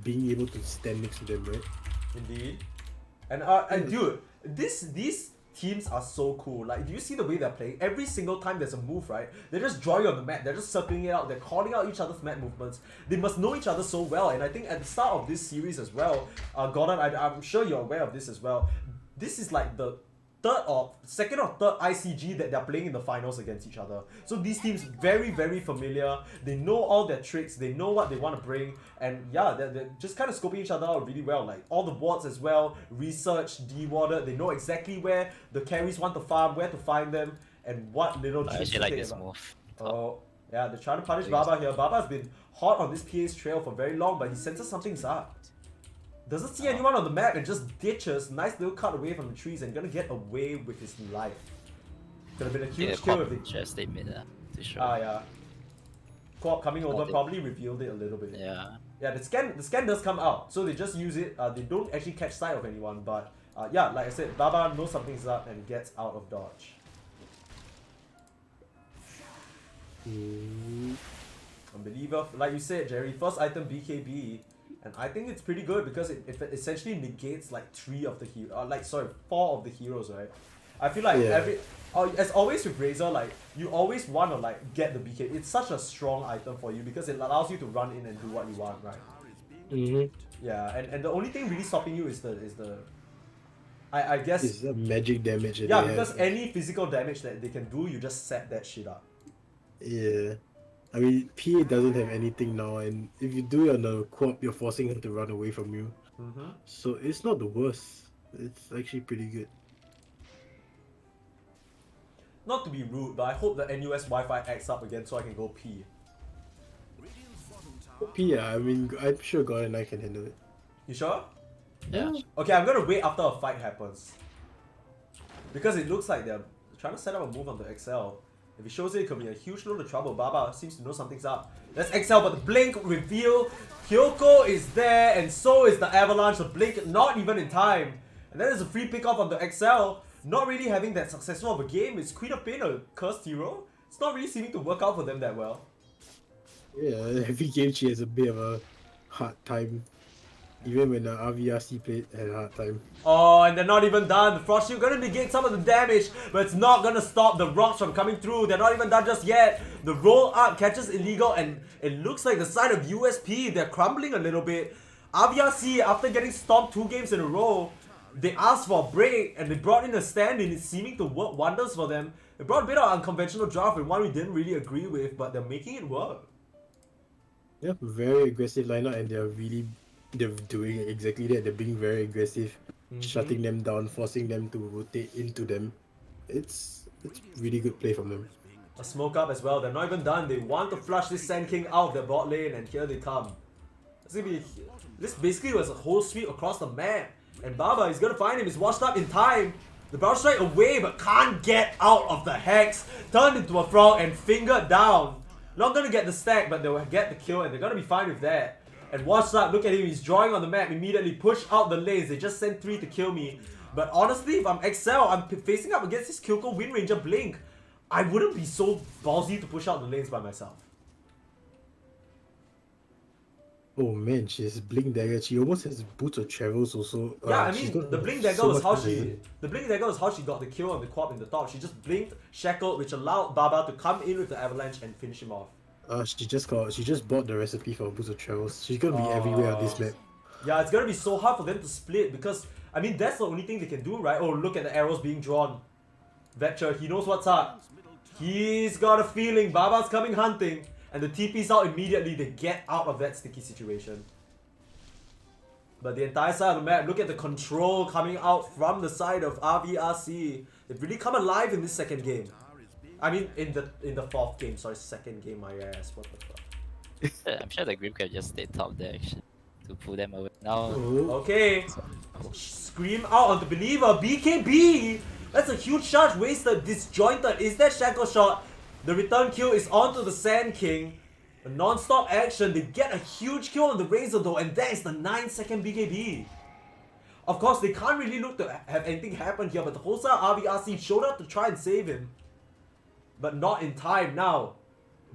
being able to stand next to them, right? Indeed. And dude, these teams are so cool. Like, do you see the way they're playing? Every single time there's a move, right? They just draw you on the map. They're just circling it out. They're calling out each other's map movements. They must know each other so well. And I think at the start of this series as well, Gordon, I'm sure you're aware of this as well. This is like the second or third ICG that they're playing in the finals against each other. So these teams very, very familiar. They know all their tricks. They know what they want to bring. And yeah, they're just kind of scoping each other out really well. Like all the wards as well, research, de-warded. They know exactly where the carries want to farm, where to find them, and what little I tricks actually to like take this about. move. Oh, yeah, they're trying to punish Baba here. Baba's been hot on this PA's trail for very long, but he senses something's up. Doesn't see anyone on the map and just ditches. Nice little cut away from the trees and gonna get away with his life. Could have been a huge kill if they... Just they made to show. yeah. Co-op coming over probably revealed it a little bit. Yeah. Yeah, the scan does come out, so they just use it. They don't actually catch sight of anyone, but yeah, like I said, Baba knows something's up and gets out of dodge. Unbeliever, like you said, Jerry, first item BKB. And I think it's pretty good because it essentially negates like 4 of the heroes, right? I feel like as always with Razor, like you always want to like get the BK. It's such a strong item for you because it allows you to run in and do what you want, right? Yeah, and the only thing really stopping you is the I guess it's the magic damage. Yeah, because any physical damage that they can do, you just set that shit up. Yeah. I mean, PA doesn't have anything now, and if you do it on the co-op, you're forcing him to run away from you. So it's not the worst. It's actually pretty good. Not to be rude, but I hope the NUS Wi-Fi acts up again so I can go pee. Yeah, I mean, I'm sure God and I can handle it. You sure? Yeah. Okay, I'm gonna wait after a fight happens. Because it looks like they're trying to set up a move on the XL. If he shows it could be a huge load of trouble. Baba seems to know something's up. Let's XL, but the blink reveal. Kyoko is there, and so is the avalanche. The blink not even in time. And then there's a free pick off on the XL. Not really having that successful of a game. Is Queen of Pain a cursed hero? It's not really seeming to work out for them that well. Yeah, every game she has a bit of a hard time. Even when RVRC played, had a hard time. Oh, and they're not even done. The Frost Shield gonna negate some of the damage, but it's not gonna stop the rocks from coming through. They're not even done just yet. The roll up catches illegal, and it looks like the side of USP, they're crumbling a little bit. RVRC, after getting stomped 2 games in a row, they asked for a break, and they brought in a stand-in. It's seeming to work wonders for them. They brought a bit of unconventional draft, and one we didn't really agree with, but they're making it work. Yeah, very aggressive lineup, and they're doing exactly that. They're being very aggressive, shutting them down, forcing them to rotate into them. It's really good play from them. A smoke up as well. They're not even done. They want to flush this Sand King out of their bot lane, and here they come. This basically was a whole sweep across the map, and Baba is gonna find him. He's washed up in time. The Barrel Strike away, but can't get out of the hex. Turned into a frog and fingered down. Not gonna get the stack, but they'll get the kill, and they're gonna be fine with that. And watch that, look at him, he's drawing on the map, immediately push out the lanes. They just sent 3 to kill me. But honestly, if I'm XL, I'm facing up against this Kyoko Wind Ranger Blink. I wouldn't be so ballsy to push out the lanes by myself. Oh man, she has Blink Dagger. She almost has Boots of Travels also. Yeah, I she's mean, got the Blink Dagger so was much how precision. the Blink Dagger was how she got the kill on the Quap in the top. She just blinked, shackled, which allowed Baba to come in with the avalanche and finish him off. She just bought the recipe for Boots of Travels. She's gonna be everywhere on this map. Yeah, it's gonna be so hard for them to split because, I mean, that's the only thing they can do, right? Oh, look at the arrows being drawn. Vetcher, he knows what's up. He's got a feeling Baba's coming hunting, and the TP's out immediately. They get out of that sticky situation. But the entire side of the map, look at the control coming out from the side of RVRC. They've really come alive in this second game. I mean, in the 4th game, sorry, second game, my ass, what the fuck. I'm sure the Grim can just stay top there actually to pull them away. Now, Okay, scream out on the Believer, BKB! That's a huge charge wasted, disjointed. Is that Shackle Shot? The return kill is onto the Sand King. A non-stop action, they get a huge kill on the Razor though, and that is the 9-second BKB. Of course, they can't really look to have anything happen here, but the whole side of RVRC showed up to try and save him. But not in time now.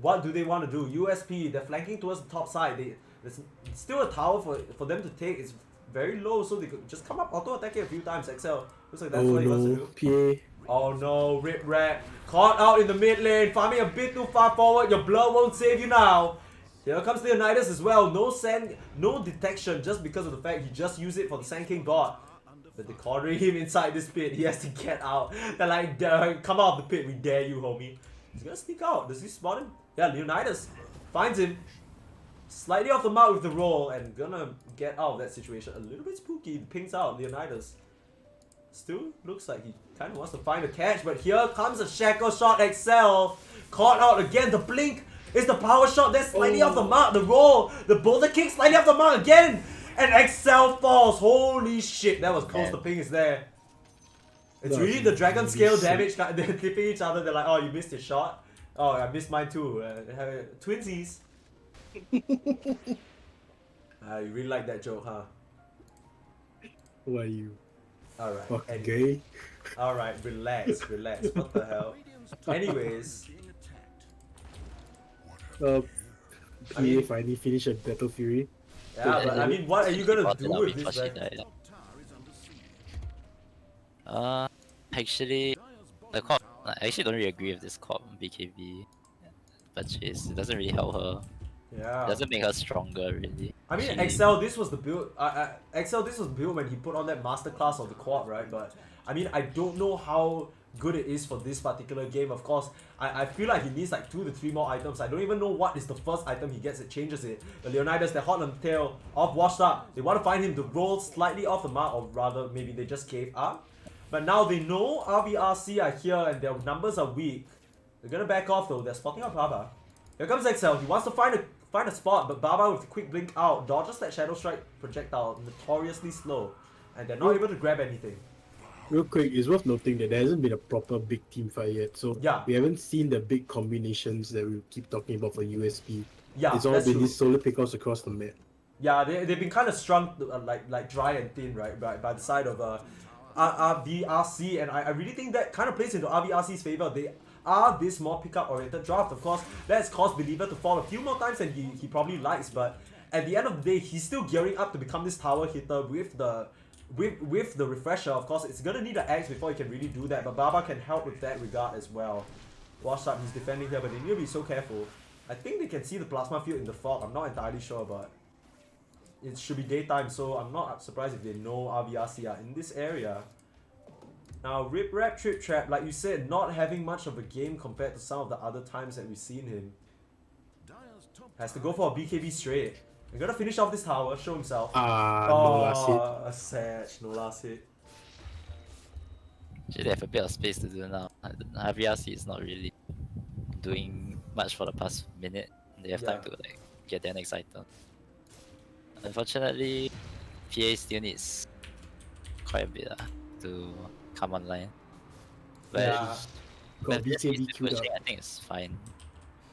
What do they want to do? USP, they're flanking towards the top side. There's still a tower for them to take. It's very low, so they could just come up auto-attack it a few times. XL. Looks like that's what he wants to do. PA. Oh no, Rip Rat. Caught out in the mid lane, farming a bit too far forward. Your blur won't save you now. Here comes Leonidas as well. No detection just because of the fact he just used it for the Sand King bot. But they're cornering him inside this pit. He has to get out. They're like, come out of the pit, we dare you, homie. He's gonna sneak out. Does he spot him? Yeah, Leonidas finds him. Slightly off the mark with the roll and gonna get out of that situation. A little bit spooky. Pings out Leonidas. Still looks like he kind of wants to find a catch, but here comes a Shackle Shot XL. Caught out again. The blink is the power shot. That's slightly off the mark. The roll. The boulder kick slightly off the mark again. And XL falls. Holy shit. That was close. The ping is there. It's really the dragon scale damage. They're clipping each other. They're like, oh, you missed your shot. Oh, I missed mine too. Twinsies. You really like that joke, huh? Who are you? Alright. Fucking gay. Alright, relax, relax. What the hell? Anyways. PA finally finished a Battle Fury. Yeah, but I mean, what are you gonna do with this, she right? died. Actually, the corp. I actually don't really agree with this corp BKB purchase. It doesn't really help her. Yeah. It doesn't make her stronger, really. I mean, XL, this was the build. XL, this was the build when he put on that masterclass of the quad, right? But I mean, I don't know how good it is for this particular game. Of course, I feel like he needs like 2 to 3 more items. I don't even know what is the first item he gets that changes it. The Leonidas, they're hot on the tail, off washed up. They want to find him to roll slightly off the mark, or rather, maybe they just gave up. But now they know RVRC are here and their numbers are weak. They're gonna back off though. They're spotting out Baba. Here comes XL. He wants to find a spot, but Baba with a quick blink out dodges that Shadow Strike projectile, notoriously slow, and they're not able to grab anything. Real quick, it's worth noting that there hasn't been a proper big team fight yet, so Yeah. we haven't seen the big combinations that we keep talking about for USP. Yeah, It's all that's been true. these solo pickoffs across the map. Yeah, they've been kind of strung like dry and thin, right, by the side of RVRC, and I really think that kind of plays into RVRC's favor. They are this more pickup oriented draft. Of course, that's caused Believer to fall a few more times than he probably likes, but at the end of the day, he's still gearing up to become this tower hitter with the refresher. Of course, it's gonna need an axe before he can really do that, but Baba can help with that regard as well. Washed up, he's defending here, but they need to be so careful. I think they can see the plasma field in the fog. I'm not entirely sure, but it should be daytime, so I'm not surprised if they know RVRC are in this area. Now, Rip Rap Trip Trap, like you said, not having much of a game compared to some of the other times that we've seen him. Has to go for a BKB straight. He's gonna finish off this tower, show himself. No last hit. A Sag, no last hit. Actually, they have a bit of space to do now. RVRC is not really doing much for the past minute. They have time to like get their next item. Unfortunately, PA still needs quite a bit to come online. But, Yeah. Got this BKB is queued up. pushing, I think it's fine.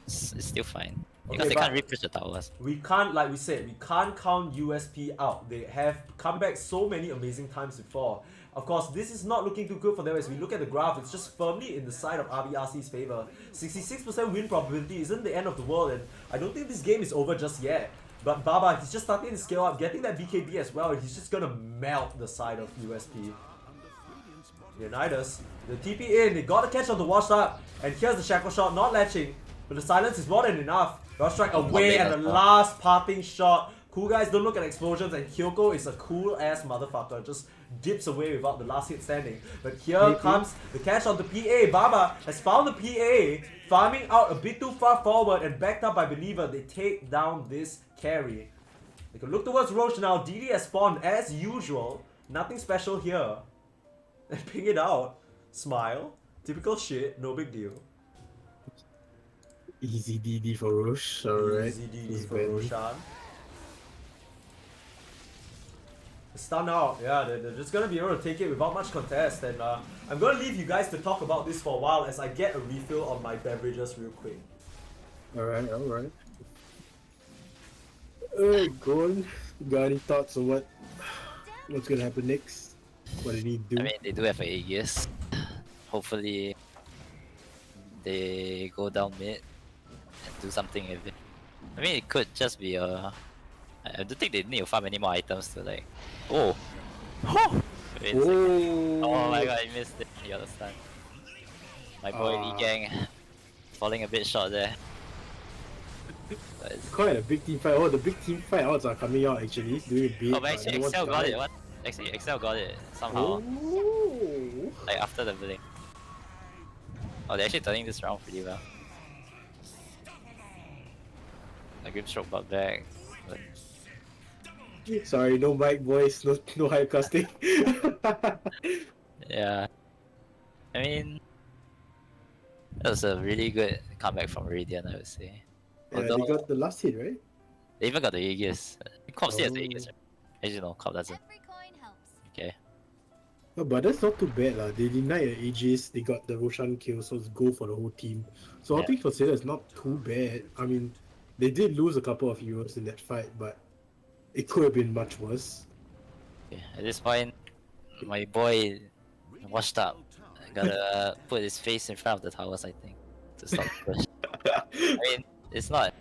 It's still fine. Okay, Because they but- can't re-push the towers. We can't, like we said, we can't count USP out. They have come back so many amazing times before. Of course, this is not looking too good for them as we look at the graph. It's just firmly in the side of RVRC's favor. 66% win probability isn't the end of the world, and I don't think this game is over just yet. But Baba, he's just starting to scale up, getting that BKB as well, and he's just gonna melt the side of USP. Leonidas, the TP in, they got the catch on the washed up, and here's the shackle shot, not latching, but the silence is more than enough. Rush strike away, and the last parting shot. Cool guys don't look at explosions, and Kyoko is a cool ass motherfucker, just dips away without the last hit standing. But here comes the catch on the PA. Baba has found the PA, farming out a bit too far forward and backed up by Believer. They take down this carry. They can look towards Roche now. DD has spawned as usual. Nothing special here. And ping it out. Smile. Typical shit, no big deal. Easy DD for Roche, alright. Easy DD for Roshan. Stun out, yeah, they're just gonna be able to take it without much contest, and I'm gonna leave you guys to talk about this for a while as I get a refill on my beverages real quick. Alright. Alright, go on. Got any thoughts on what's gonna happen next? What do they need to do? I mean, they do have an Aegis. Hopefully, they go down mid and do something with it. I mean, it could just be a. I don't think they need to farm any more items to like. Oh! Wait a second. Oh my god, I missed it. You understand? My boy Lee Gang falling a bit short there. But it's- Quite a big team fight. Oh, the big team fight odds are coming out actually. Doing big. oh, but actually, no one's Excel got died. it. What? Actually, Excel got it somehow. Oh. Like after the billing. Oh, they're actually turning this round pretty well. The Grim Stroke got back. But Sorry, no mic voice, no hype casting. yeah. I mean, that was a really good comeback from Radiant, I would say. Yeah, Although, they got the last hit, right? they even got the Aegis. Corp still has the Oh. Aegis, right? Actually, no, Corp doesn't. Every coin helps. Okay. No, but that's not too bad lah. They denied the Aegis, they got the Roshan kill, so it's go for the whole team. So I Yeah. think consider it's not too bad. I mean, they did lose a couple of heroes in that fight, but it could have been much worse. Okay. At this point, my boy washed up. Gotta put his face in front of the towers, I think, to stop the push. I mean, it's not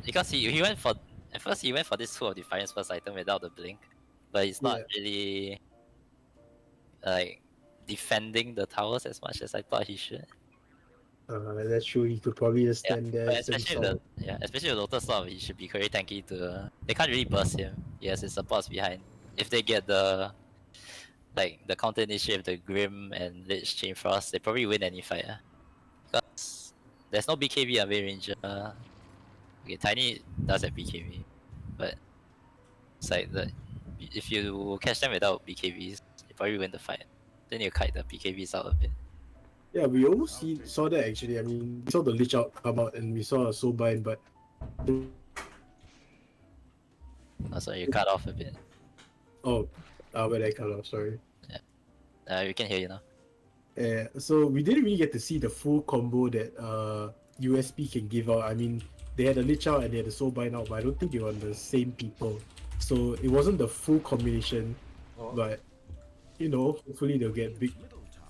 because he went for at first he went for this Tool of Defiance first item without the blink, but he's not really like defending the towers as much as I thought he should. That's true. He could probably just Yeah, stand there. but stand especially solid. especially the Lotus Storm, he should be very tanky to. They can't really burst him. He has his supports behind. If they get the counter initiative, the Grim and Lich Chain Frost, they probably win any fight. Because there's no BKB on Way Ranger. Okay, Tiny does have BKB, but it's like if you catch them without BKBs, you probably win the fight. Then you kite the BKBs out a bit. Yeah, we almost saw that actually. I mean, we saw the Lich out come out and we saw a Soulbind, but Also, you cut off a bit. oh, where did I cut off? Sorry. We can hear you now. So we didn't really get to see the full combo that USP can give out. I mean, they had a Lich out and they had a Soul Bind out, but I don't think they were on the same people. So it wasn't the full combination. Oh. But you know, hopefully they'll be able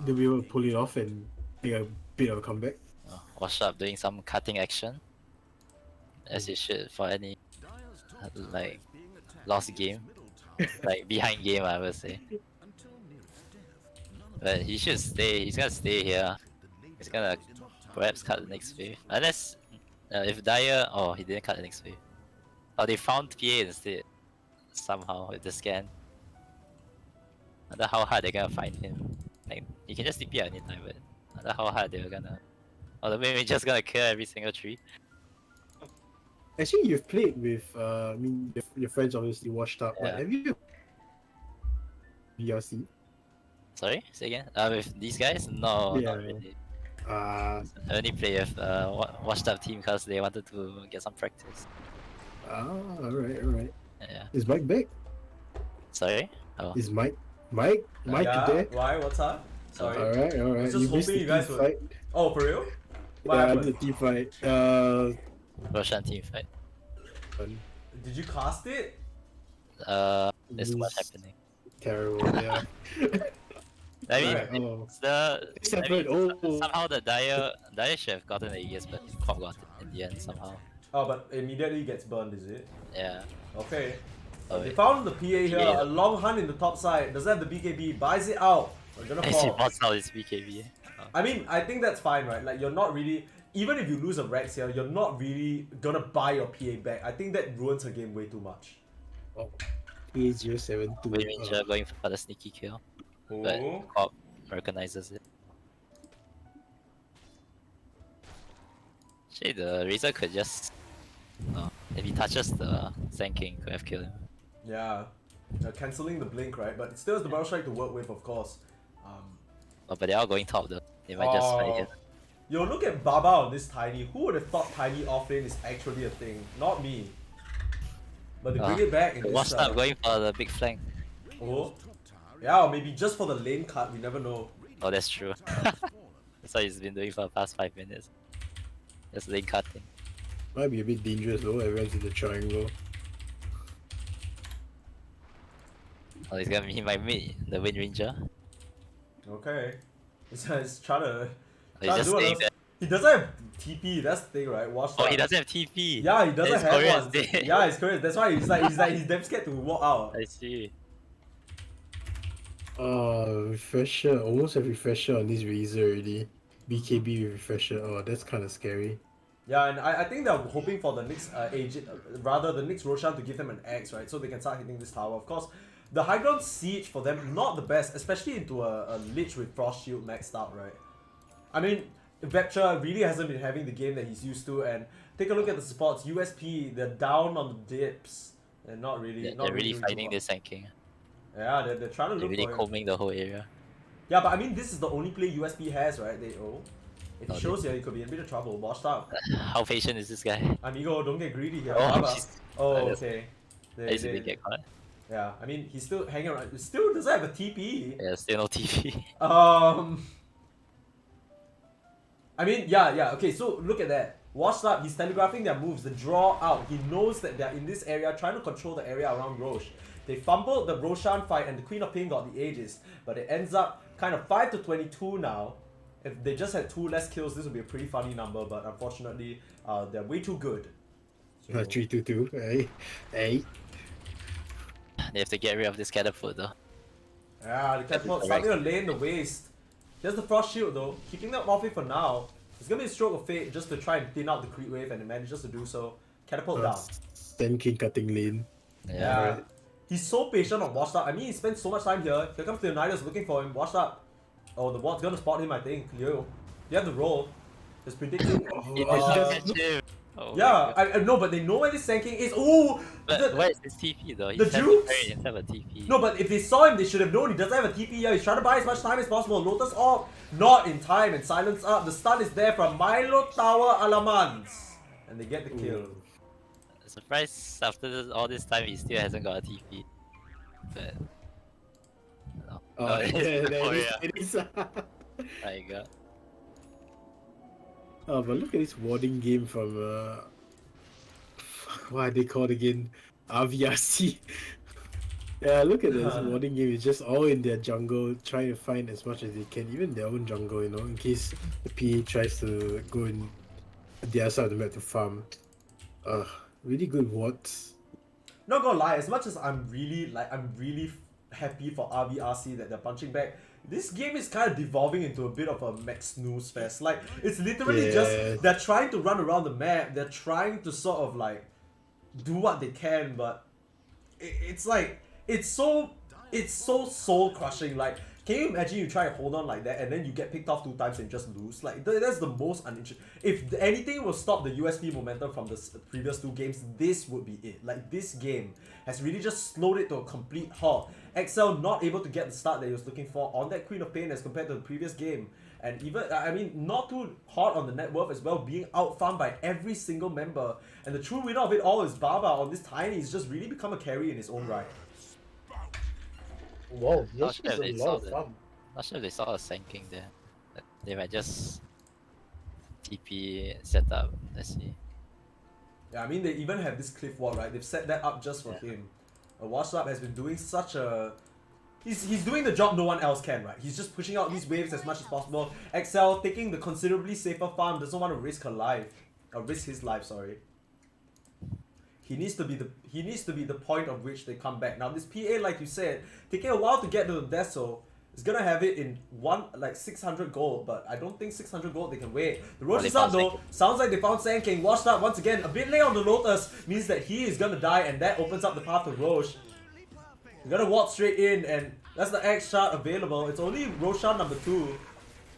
to pull it off and make a bit of a comeback. Wash up doing some cutting action, as you should for any like lost game, like behind game, I would say. But he should stay. He's gonna stay here. He's gonna perhaps cut the next wave, unless if Dyer. Oh, he didn't cut the next wave. Oh, they found PA instead somehow with the scan. I wonder how hard they're gonna find him. Like you can just TP at any time, but I wonder how hard they're gonna. Oh, the main just gonna kill every single tree. Actually, you've played with, I mean, your friends obviously washed up, but Yeah. have you VRC? Sorry, say again. With these guys? No, Yeah. not really. Ah, I only play with washed up team because they wanted to get some practice. alright. Yeah. Is Mike back? Sorry. Oh. Is Mike Yeah, you there? why? What's up? Sorry. Alright. I was just missed hoping the you guys team would- fight. Oh, for real? What Yeah, happened? the team fight. Russian team fight. Did you cast it? There's too much Lose. happening. Terrible, yeah. I mean, Right. Oh, it's the Except I mean, for- oh. somehow the Dyer should have gotten the ES, but Pop got it in the end somehow. Oh, but immediately gets burned, is it? Yeah. Okay. Oh, They wait. found the PA here, PA. a long hunt in the top side. Doesn't have the BKB, buys it out. We're gonna He fall. bought out his BKB. Oh. I mean, I think that's fine, right? Like, you're not really, even if you lose a Rex here, you're not really gonna buy your PA back. I think that ruins her game way too much. oh. A072. Wind Ranger going for the sneaky kill, but Oh. Pop recognizes it. Actually, the Razor could just, if he touches the Sand King, could have killed him. Yeah. Cancelling the blink, right? But it still has the Battle Strike to work with, of course. Oh, but they're all going top though. They might just fight it. Yo, look at Baba on this Tiny. Who would have thought Tiny offlane is actually a thing? Not me. But they bring it back in this. Washed up going for the big flank. Oh. Yeah, or maybe just for the lane cut. We never know. Oh, that's true. That's what he's been doing for the past 5 minutes. Just lane cutting. Might be a bit dangerous though, everyone's in the triangle. Oh, he's gonna be my mid, the Wind Ranger. Okay. He's trying to. Oh, he's just do staying another- there. He doesn't have TP. That's the thing, right? Watch Oh, out. he doesn't have TP. Yeah, he doesn't His have Korean one. is dead. Yeah, he's Korean. That's why he's damn scared to walk out. I see. Refresher, almost have refresher on this Razor already. BKB with refresher, oh that's kinda scary. Yeah, and I think they're hoping for the next rather the next Roshan to give them an axe, right? So they can start hitting this tower. Of course, the high ground siege for them not the best, especially into a Lich with Frost Shield maxed out, right? I mean, Vectra really hasn't been having the game that he's used to, and take a look at the supports. USP, they're down on the dips. They're not really. They're not really doing too fighting well. this Sand King. Yeah, they're trying to They're look really for him. combing the whole area. Yeah, but I mean, this is the only play USP has, right? If he Oh, shows here, he could be in a bit of trouble. Washed up. How patient is this guy? Amigo, don't get greedy here. Oh, Baba. jeez. Oh, That's- okay. At least he didn't get caught. Yeah, I mean, he's still hanging around. Still doesn't have a TP. Yeah, still no TP. I mean, yeah. Okay, so look at that. Washed up. He's telegraphing their moves. The draw out. He knows that they're in this area, trying to control the area around Roche. They fumbled the Roshan fight, and the Queen of Pain got the Aegis, but it ends up kind of 5-22 now. If they just had 2 less kills, this would be a pretty funny number, but unfortunately, they're way too good. So- 3-2-2, hey. They have to get rid of this catapult though. Yeah, the catapult starting to lay in the waste. There's the Frost Shield though, keeping them off it for now. It's gonna be a stroke of fate just to try and thin out the creep wave, and it manages to do so. Catapult down. Sand King cutting lane. Yeah. Right. He's so patient on Washed Up. I mean, he spends so much time here. Here comes the United looking for him. Washed Up. Oh, the ward's gonna spot him, I think. Yo. You have the roll. Just predicting. Oh Yeah, I know, but they know where this Sand King is. Ooh! But where is his TP though? the He's Jukes? He doesn't have a TP. No, but if they saw him, they should have known he doesn't have a TP here. He's trying to buy as much time as possible. Lotus Orb, not in time, and silence up. The stun is there from Milo Tower Alamans. And they get the kill. Surprised after all this time he still hasn't got a TP. But no. Oh, it yeah, is. there Oh, it is. yeah. It is. My god. Oh, but look at this warding game from what are they called again? RVRC. Yeah, look at this warding game. It's just all in their jungle, trying to find as much as they can, even their own jungle, you know, in case the PA tries to go in the other side of the map to farm. Really good wards. Not gonna lie, as much as I'm really happy for RVRC that they're punching back, this game is kind of devolving into a bit of a max snooze fest. Like, it's literally Yeah. just, they're trying to run around the map, they're trying to sort of like, do what they can, but it's like, it's so soul crushing. Like, can you imagine you try to hold on like that and then you get picked off 2 times and just lose? Like, that's the most uninteresting. If anything will stop the USP momentum from the previous 2 games, this would be it. Like, this game has really just slowed it to a complete halt. Excel not able to get the start that he was looking for on that Queen of Pain as compared to the previous game. And even, I mean, not too hard on the net worth as well, being out-farmed by every single member. And the true winner of it all is Baba on this Tiny. He's just really become a carry in his own right. Wow, Not sure if they saw of that. farm. Not sure if they saw a sinking there. But they might just TP setup. Let's see. Yeah, I mean, they even have this cliff wall, right? They've set that up just for him. Washed has been doing such a... He's doing the job no one else can, right? He's just pushing out these waves as much as possible. Excel taking the considerably safer farm, doesn't want to risk her life. Or risk his life, sorry. He needs to be the point of which they come back. Now this PA, like you said, taking a while to get to the Deso, is gonna have it in 600 gold, but I don't think 600 gold they can wait. The Roche is up though. Sounds like they found Sand King. Washed up once again. A bit late on the Lotus means that he is gonna die, and that opens up the path to Roche. He's gonna walk straight in, and that's the X shot available. It's only Roshan number 2,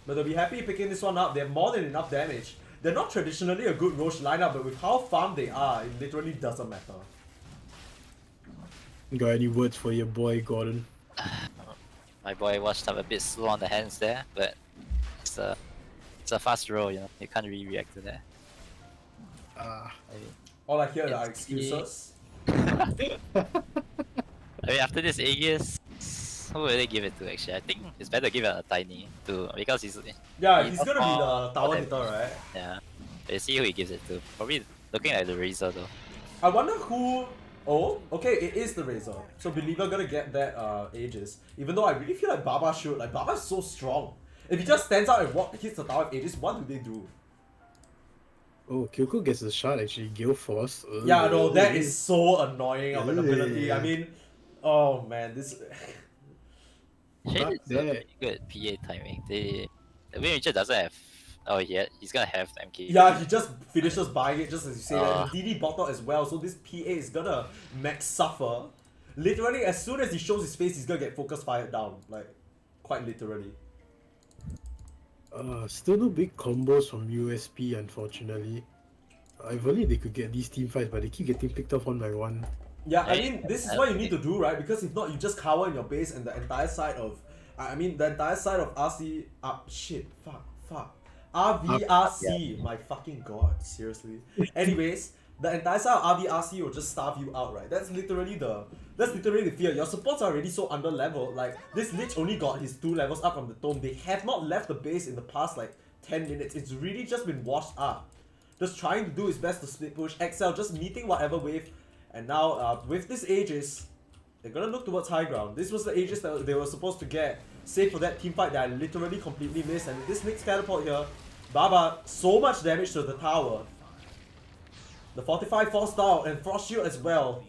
but they'll be happy picking this one up. They have more than enough damage. They're not traditionally a good Roche lineup, but with how farmed they are, it literally doesn't matter. Got any words for your boy, Gordon? My boy washed up a bit slow on the hands there, but it's a fast roll, you know. You can't really react to that. Maybe. All I hear are excuses. I mean, after this Aegis, who will they give it to actually? I think it's better give it a Tiny too, because he's He's gonna be the tower hitter, right? Yeah. Let's see who he gives it to. Probably looking at the Razor though. I wonder who... Oh, okay, it is the Razor. So Believer gonna get that Aegis. Even though I really feel like Baba should. Like, Baba's so strong. If he just stands out and hits the tower of Aegis, what do they do? Oh, Kyoko gets a shot actually. Gale Force. Yeah, no, that is so annoying of an ability. I mean, oh man, this... Shade is a pretty good PA timing. The Wind Ranger doesn't have... Oh yeah, he's gonna have MK. Yeah, he just finishes buying it just as you say that. The DD bottle as well, so this PA is gonna max suffer. Literally, as soon as he shows his face, he's gonna get focus fired down. Like, quite literally. Still no big combos from USP, unfortunately. If only they could get these team fights, but they keep getting picked off one by one. Yeah, I mean, this is what you need to do, right? Because if not, you just cower in your base and the entire side of... the entire side of RC... fuck. RVRC, my fucking god, seriously. Anyways, the entire side of RVRC will just starve you out, right? That's literally the fear. Your supports are already so under leveled. Like, this Lich only got his 2 levels up from the Tome. They have not left the base in the past like 10 minutes. It's really just been washed up. Just trying to do his best to split push. Excel just meeting whatever wave. And now, with this Aegis, they're gonna look towards high ground. This was the Aegis that they were supposed to get. Save for that team fight that I literally completely missed. And with this next catapult here, Baba, so much damage to the tower. The Fortify forced out and Frost Shield as well.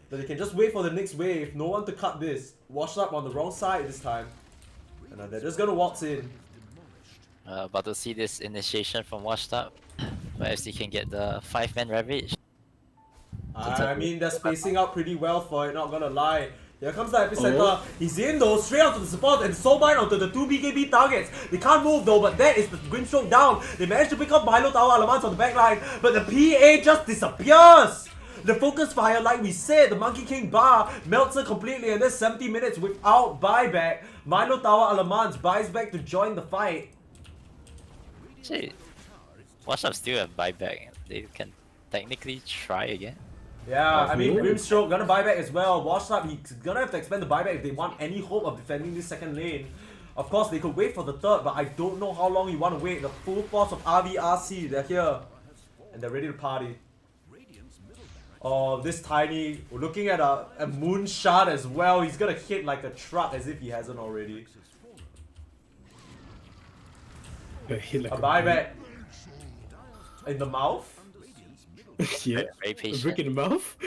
That they can just wait for the next wave. No one to cut this. Washed up on the wrong side this time. And they're just gonna waltz in. About to see this initiation from Washed Up. Perhaps he can get the 5-man Ravage. I mean, they're spacing out pretty well for it, not gonna lie. Here comes the epicenter. He's in though, straight onto the support and Soulbind onto the 2 BKB targets. They can't move though, but that is the Grimstroke down. They managed to pick up Milo Tower Alamans on the backline, but the PA just disappears. The focus fire, like we said, the Monkey King bar melts her completely, and there's 70 minutes without buyback. Milo Tower Alamans buys back to join the fight. Actually, Washed Up still have buyback. They can technically try again. Yeah, I mean, Really? Grimstroke gonna buy back as well. Washed he's gonna have to expend the buyback if they want any hope of defending this second lane. Of course, they could wait for the third, but I don't know how long you want to wait. The full force of RVRC, they're here. And they're ready to party. Oh, this Tiny, looking at a moonshot as well. He's gonna hit like a truck as if he hasn't already. Hit like A buyback. In the mouth? Yeah. Very A patient. brick in the mouth.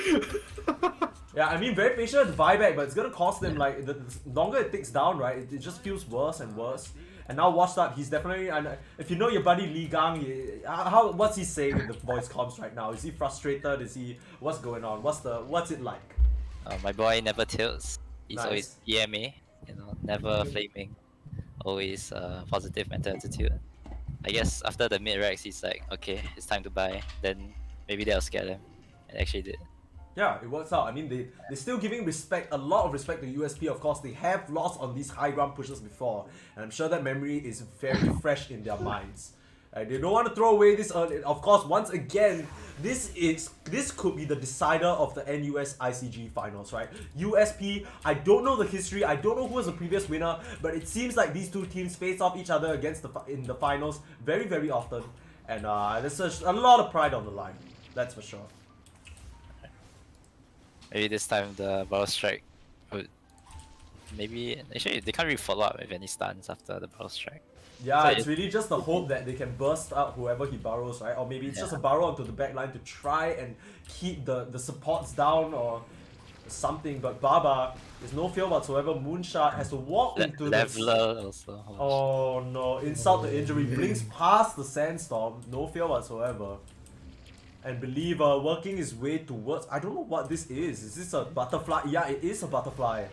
Yeah, I mean, very patient with the buyback, but it's gonna cost them, like, the longer it ticks down, right, it just feels worse and worse. And now Washed Up, he's definitely, and if you know your buddy Li Gang, what's he saying in the voice comms right now? Is he frustrated? Is he, what's going on? What's it like? My boy never tilts. He's Nice. always EMA, never flaming. Always positive mental attitude. I guess after the mid-rex, he's like, okay, it's time to buy. Then maybe they'll scare them. And actually did. Yeah, it works out. I mean, they're still giving respect, a lot of respect to USP, of course. They have lost on these high ground pushes before, and I'm sure that memory is very fresh in their minds. They don't want to throw away this early. Of course, once again, this could be the decider of the NUS ICG finals, right? USP, I don't know the history, I don't know who was the previous winner, but it seems like these two teams face off each other in the finals very, very often. And there's a lot of pride on the line, that's for sure. Maybe this time the Burrow Strike would... Maybe... Actually, they can't really follow up with any stuns after the Burrow Strike. Yeah, So it's really just the hope that they can burst out whoever he burrows, right? Or maybe it's just a burrow onto the backline to try and keep the supports down or something. But Baba, there's no fear whatsoever. Moonshot has to walk into this. Leveler also. Oh no, insult to injury. Blinks past the sandstorm. No fear whatsoever. And Believer working his way towards... I don't know what this is. Is this a butterfly? Yeah, it is a butterfly.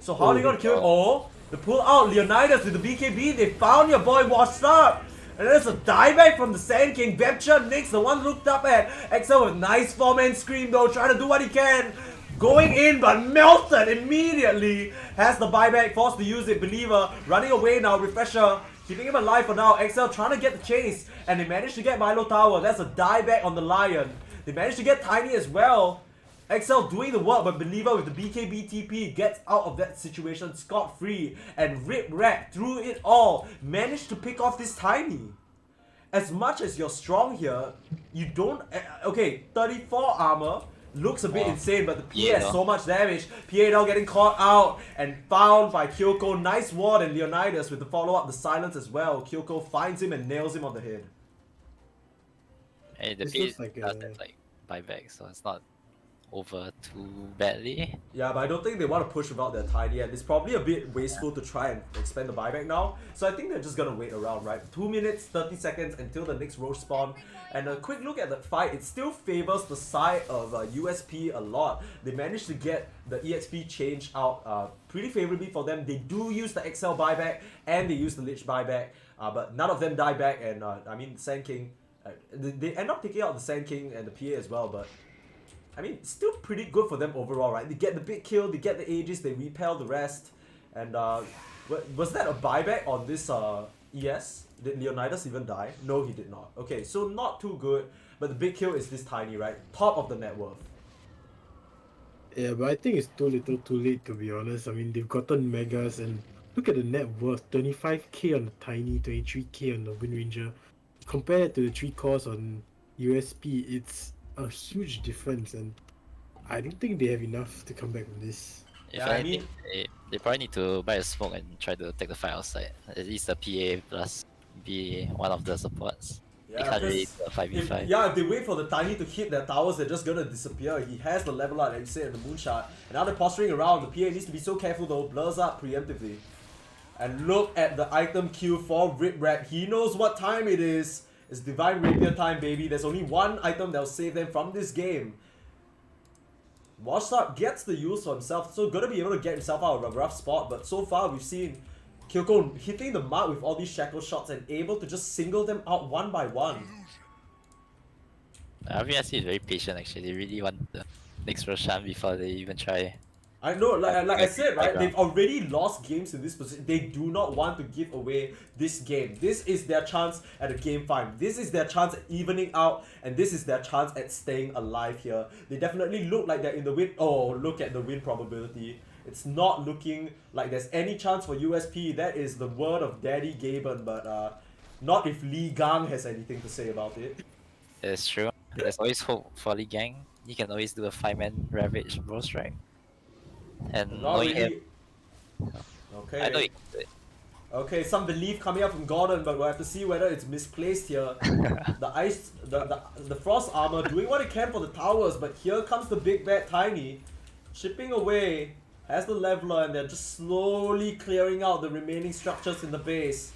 So how are they gonna kill him? Oh, they pull out Leonidas with the BKB. They found your boy Washed Up. And there's a dieback from the Sand King. Vepcha Nix, the one looked up at. Excel with nice 4-man scream though, trying to do what he can. Going in, but melted immediately. Has the buyback, forced to use it. Believer running away now. Refresher keeping him alive for now. Excel trying to get the chase. And they managed to get Milo Tower. That's a dieback on the Lion. They managed to get Tiny as well. Excel doing the work, but Believer with the BKB TP gets out of that situation scot-free. And Rip Rack through it all managed to pick off this Tiny. As much as you're strong here, you don't... Okay, 34 armor. Looks a bit insane, but the PA has so much damage. PA now getting caught out and found by Kyoko. Nice ward and Leonidas with the follow-up, the silence as well. Kyoko finds him and nails him on the head. Hey, the This PA looks like does a- that like buyback, so it's not over too badly. Yeah, but I don't think they want to push without their Tiny, and it's probably a bit wasteful to try and expand the buyback now. So I think they're just gonna wait around, right? 2 minutes, 30 seconds until the next roach spawn. And a quick look at the fight, it still favors the side of USP a lot. They managed to get the EXP change out pretty favorably for them. They do use the XL buyback and they use the Lich buyback, but none of them die back. And I mean, Sand King, they end up taking out the Sand King and the PA as well, but I mean, still pretty good for them overall, right? They get the big kill, they get the Aegis, they repel the rest. And was that a buyback on this ES? Did Leonidas even die? No, he did not. Okay, so not too good, but the big kill is this Tiny, right? Top of the net worth. Yeah, but I think it's too little too late, to be honest. I mean, they've gotten Megas and look at the net worth. 25k on the Tiny, 23k on the Wind Ranger. Compared to the 3 cores on USP, it's a huge difference, and I don't think they have enough to come back from this. If Yeah, I anything, they probably need to buy a smoke and try to take the fight outside. At least the PA plus be one of the supports. They can't really do a 5v5. If they wait for the Tiny to hit their towers, they're just gonna disappear. He has the level up, like you said, in the Moonshot. And now they're posturing around. The PA needs to be so careful though, blurs up preemptively. And look at the item queue for Rip Rack. He knows what time it is. It's Divine Rapier time, baby. There's only one item that'll save them from this game. Washed Up gets the use for himself, so gonna be able to get himself out of a rough spot, but so far we've seen Kyoko hitting the mark with all these shackle shots and able to just single them out one by one. RVRC is very patient actually. They really want the next Roshan before they even try. I know, like I said, right? Background. They've already lost games in this position. They do not want to give away this game. This is their chance at a game 5. This is their chance at evening out, and this is their chance at staying alive here. They definitely look like they're in the win. Oh, look at the win probability. It's not looking like there's any chance for USP. That is the word of Daddy Gaben, but not if Li Gang has anything to say about it. It's true. There's always hope for Li Gang. You can always do a 5-man ravage bro strike. And Not knowing him, really. I know Okay. he can do it. Okay, some belief coming up from Gordon, but we'll have to see whether it's misplaced here. The frost armor doing what it can for the towers, but here comes the big bad Tiny, chipping away, has the leveler, and they're just slowly clearing out the remaining structures in the base.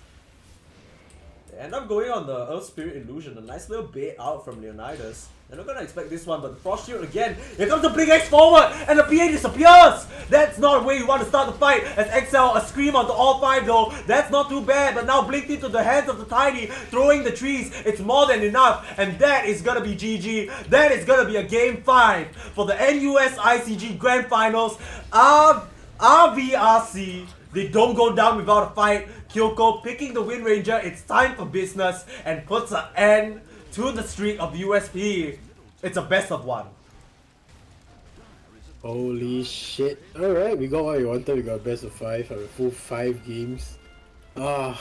They end up going on the Earth Spirit Illusion, a nice little bait out from Leonidas. They're not gonna expect this one, but the Frost Shield again. Here comes the Blink X forward, and the PA disappears! That's not where you want to start the fight, as XL a scream onto all 5 though. That's not too bad, but now blinked into the hands of the Tiny, throwing the trees. It's more than enough, and that is gonna be GG. That is gonna be a game 5 for the NUS ICG Grand Finals. RVRC. They don't go down without a fight. Kyoko picking the Wind Ranger. It's time for business, and puts an end to the streak of USP. It's a best of 1. Holy shit. Alright, we got what we wanted. We got a best of 5, a full 5 games. And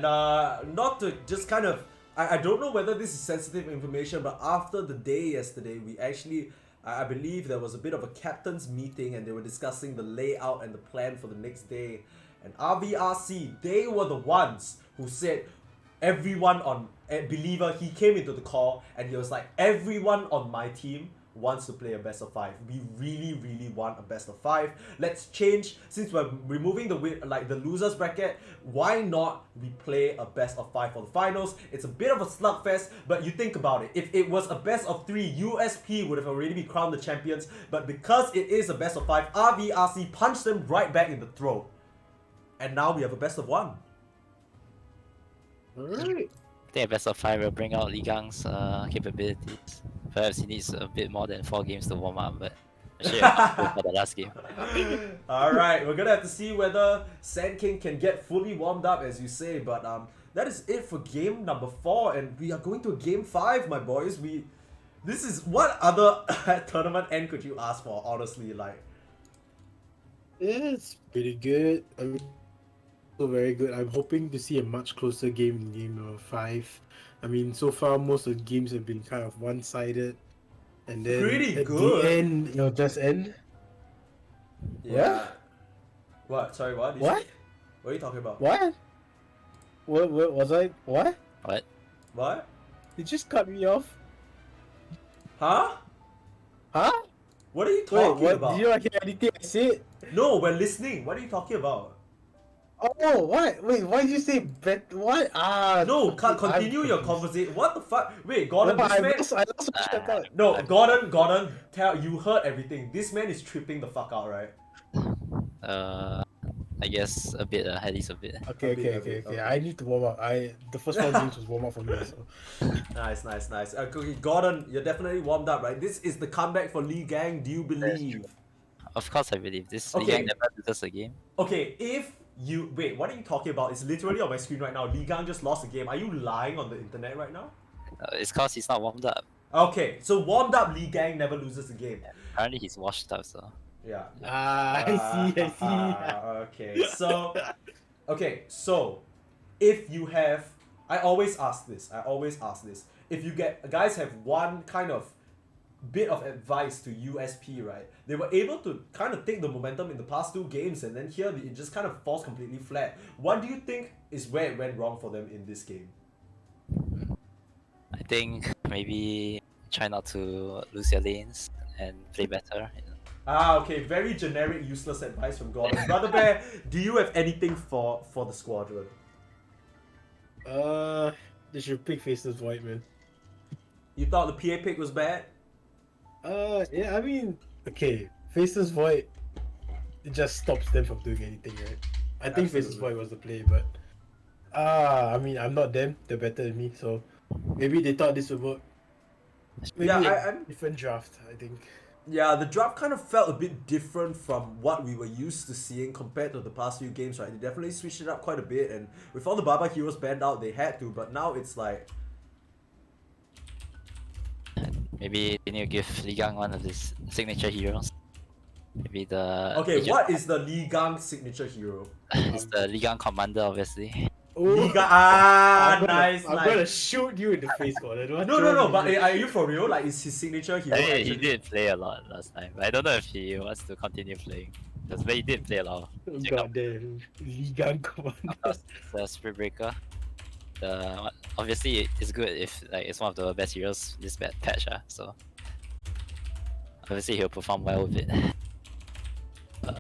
not to just kind of, I don't know whether this is sensitive information, but after the day yesterday, we actually, I believe there was a bit of a captain's meeting, and they were discussing the layout and the plan for the next day. And RVRC, they were the ones who said, everyone on Believer, he came into the call and he was like, everyone on my team wants to play a best of 5. We really want a best of 5. Let's change, since we're removing the losers bracket, why not we play a best of 5 for the finals? It's a bit of a slugfest, but you think about it. If it was a best of 3, USP would have already been crowned the champions, but because it is a best of 5, RVRC punched them right back in the throat. And now we have a best of 1. Alright. I think a best of 5 will bring out Li Gang's capabilities. Perhaps he needs a bit more than 4 games to warm up, but actually for the last game. Alright, we're gonna have to see whether Sand King can get fully warmed up, as you say, but that is it for game number 4, and we are going to game 5, my boys. This is, what other tournament end could you ask for, honestly? Like, It's pretty good. I mean, so very good. I'm hoping to see a much closer game in game 5. I mean, so far most of the games have been kind of one-sided, and then Pretty at good. the end, it'll just end. yeah. What? Sorry, what? What? What are you talking about? What? What was I? What? What? What? You just cut me off. Huh? Huh? What are you Wait, talking what? about? Did you not hear anything I said? No, we're listening. What are you talking about? Oh, what? Wait, why did you say bet? What? No, I'm continue your confused. conversation. What the fuck? Wait, Gordon, No, this I man... lost my train of thought. No, Gordon, you heard everything. This man is tripping the fuck out, right? I guess a bit, at least a bit. Okay, A bit, okay. I need to warm up. The first 4 games was warm up for me. So. Nice. Okay, Gordon, you're definitely warmed up, right? This is the comeback for Li Gang. Do you believe? Of course I believe this. Okay. Li Gang never loses a game. Okay, if you... Wait, what are you talking about? It's literally on my screen right now. Li Gang just lost a game. Are you lying on the internet right now? It's cause he's not warmed up. Okay, so warmed up Li Gang never loses a game. Apparently he's washed up, so... Yeah. I see. Okay, so if you have, I always ask this. If you guys have one kind of bit of advice to USP, right? They were able to kind of take the momentum in the past 2 games, and then here it just kind of falls completely flat. What do you think is where it went wrong for them in this game? I think maybe try not to lose your lanes and play better. You know? Okay, very generic, useless advice from Gordon. Brother Bear, do you have anything for the squadron? They should pick Faceless Void, man. You thought the PA pick was bad? Yeah, I mean, okay, Faceless Void, it just stops them from doing anything, right? I think Faceless Absolutely. Void was the play, but I mean, I'm not them. They're better than me, so maybe they thought this would work. Maybe Yeah, a I'm different draft, I think. Yeah, the draft kind of felt a bit different from what we were used to seeing compared to the past few games, right? They definitely switched it up quite a bit, and with all the Baba heroes banned out, they had to, but now it's like... Maybe they need to give Li Gang one of his signature heroes. Maybe the Okay, Agent what is the Li Gang signature hero? it's the Li Gang commander, obviously. Li Gang... Ah, I'm gonna, nice, I'm nice. gonna shoot you in the face, Gordon. No, but are you for real? Like, is his signature hero I mean, he actually... did play a lot last time, but I don't know if he wants to continue playing. Because he did play a lot. Goddamn, Ligang Of commander. course, the Spirit Breaker. Obviously it's good if like it's one of the best heroes this patch, so obviously he'll perform well with it.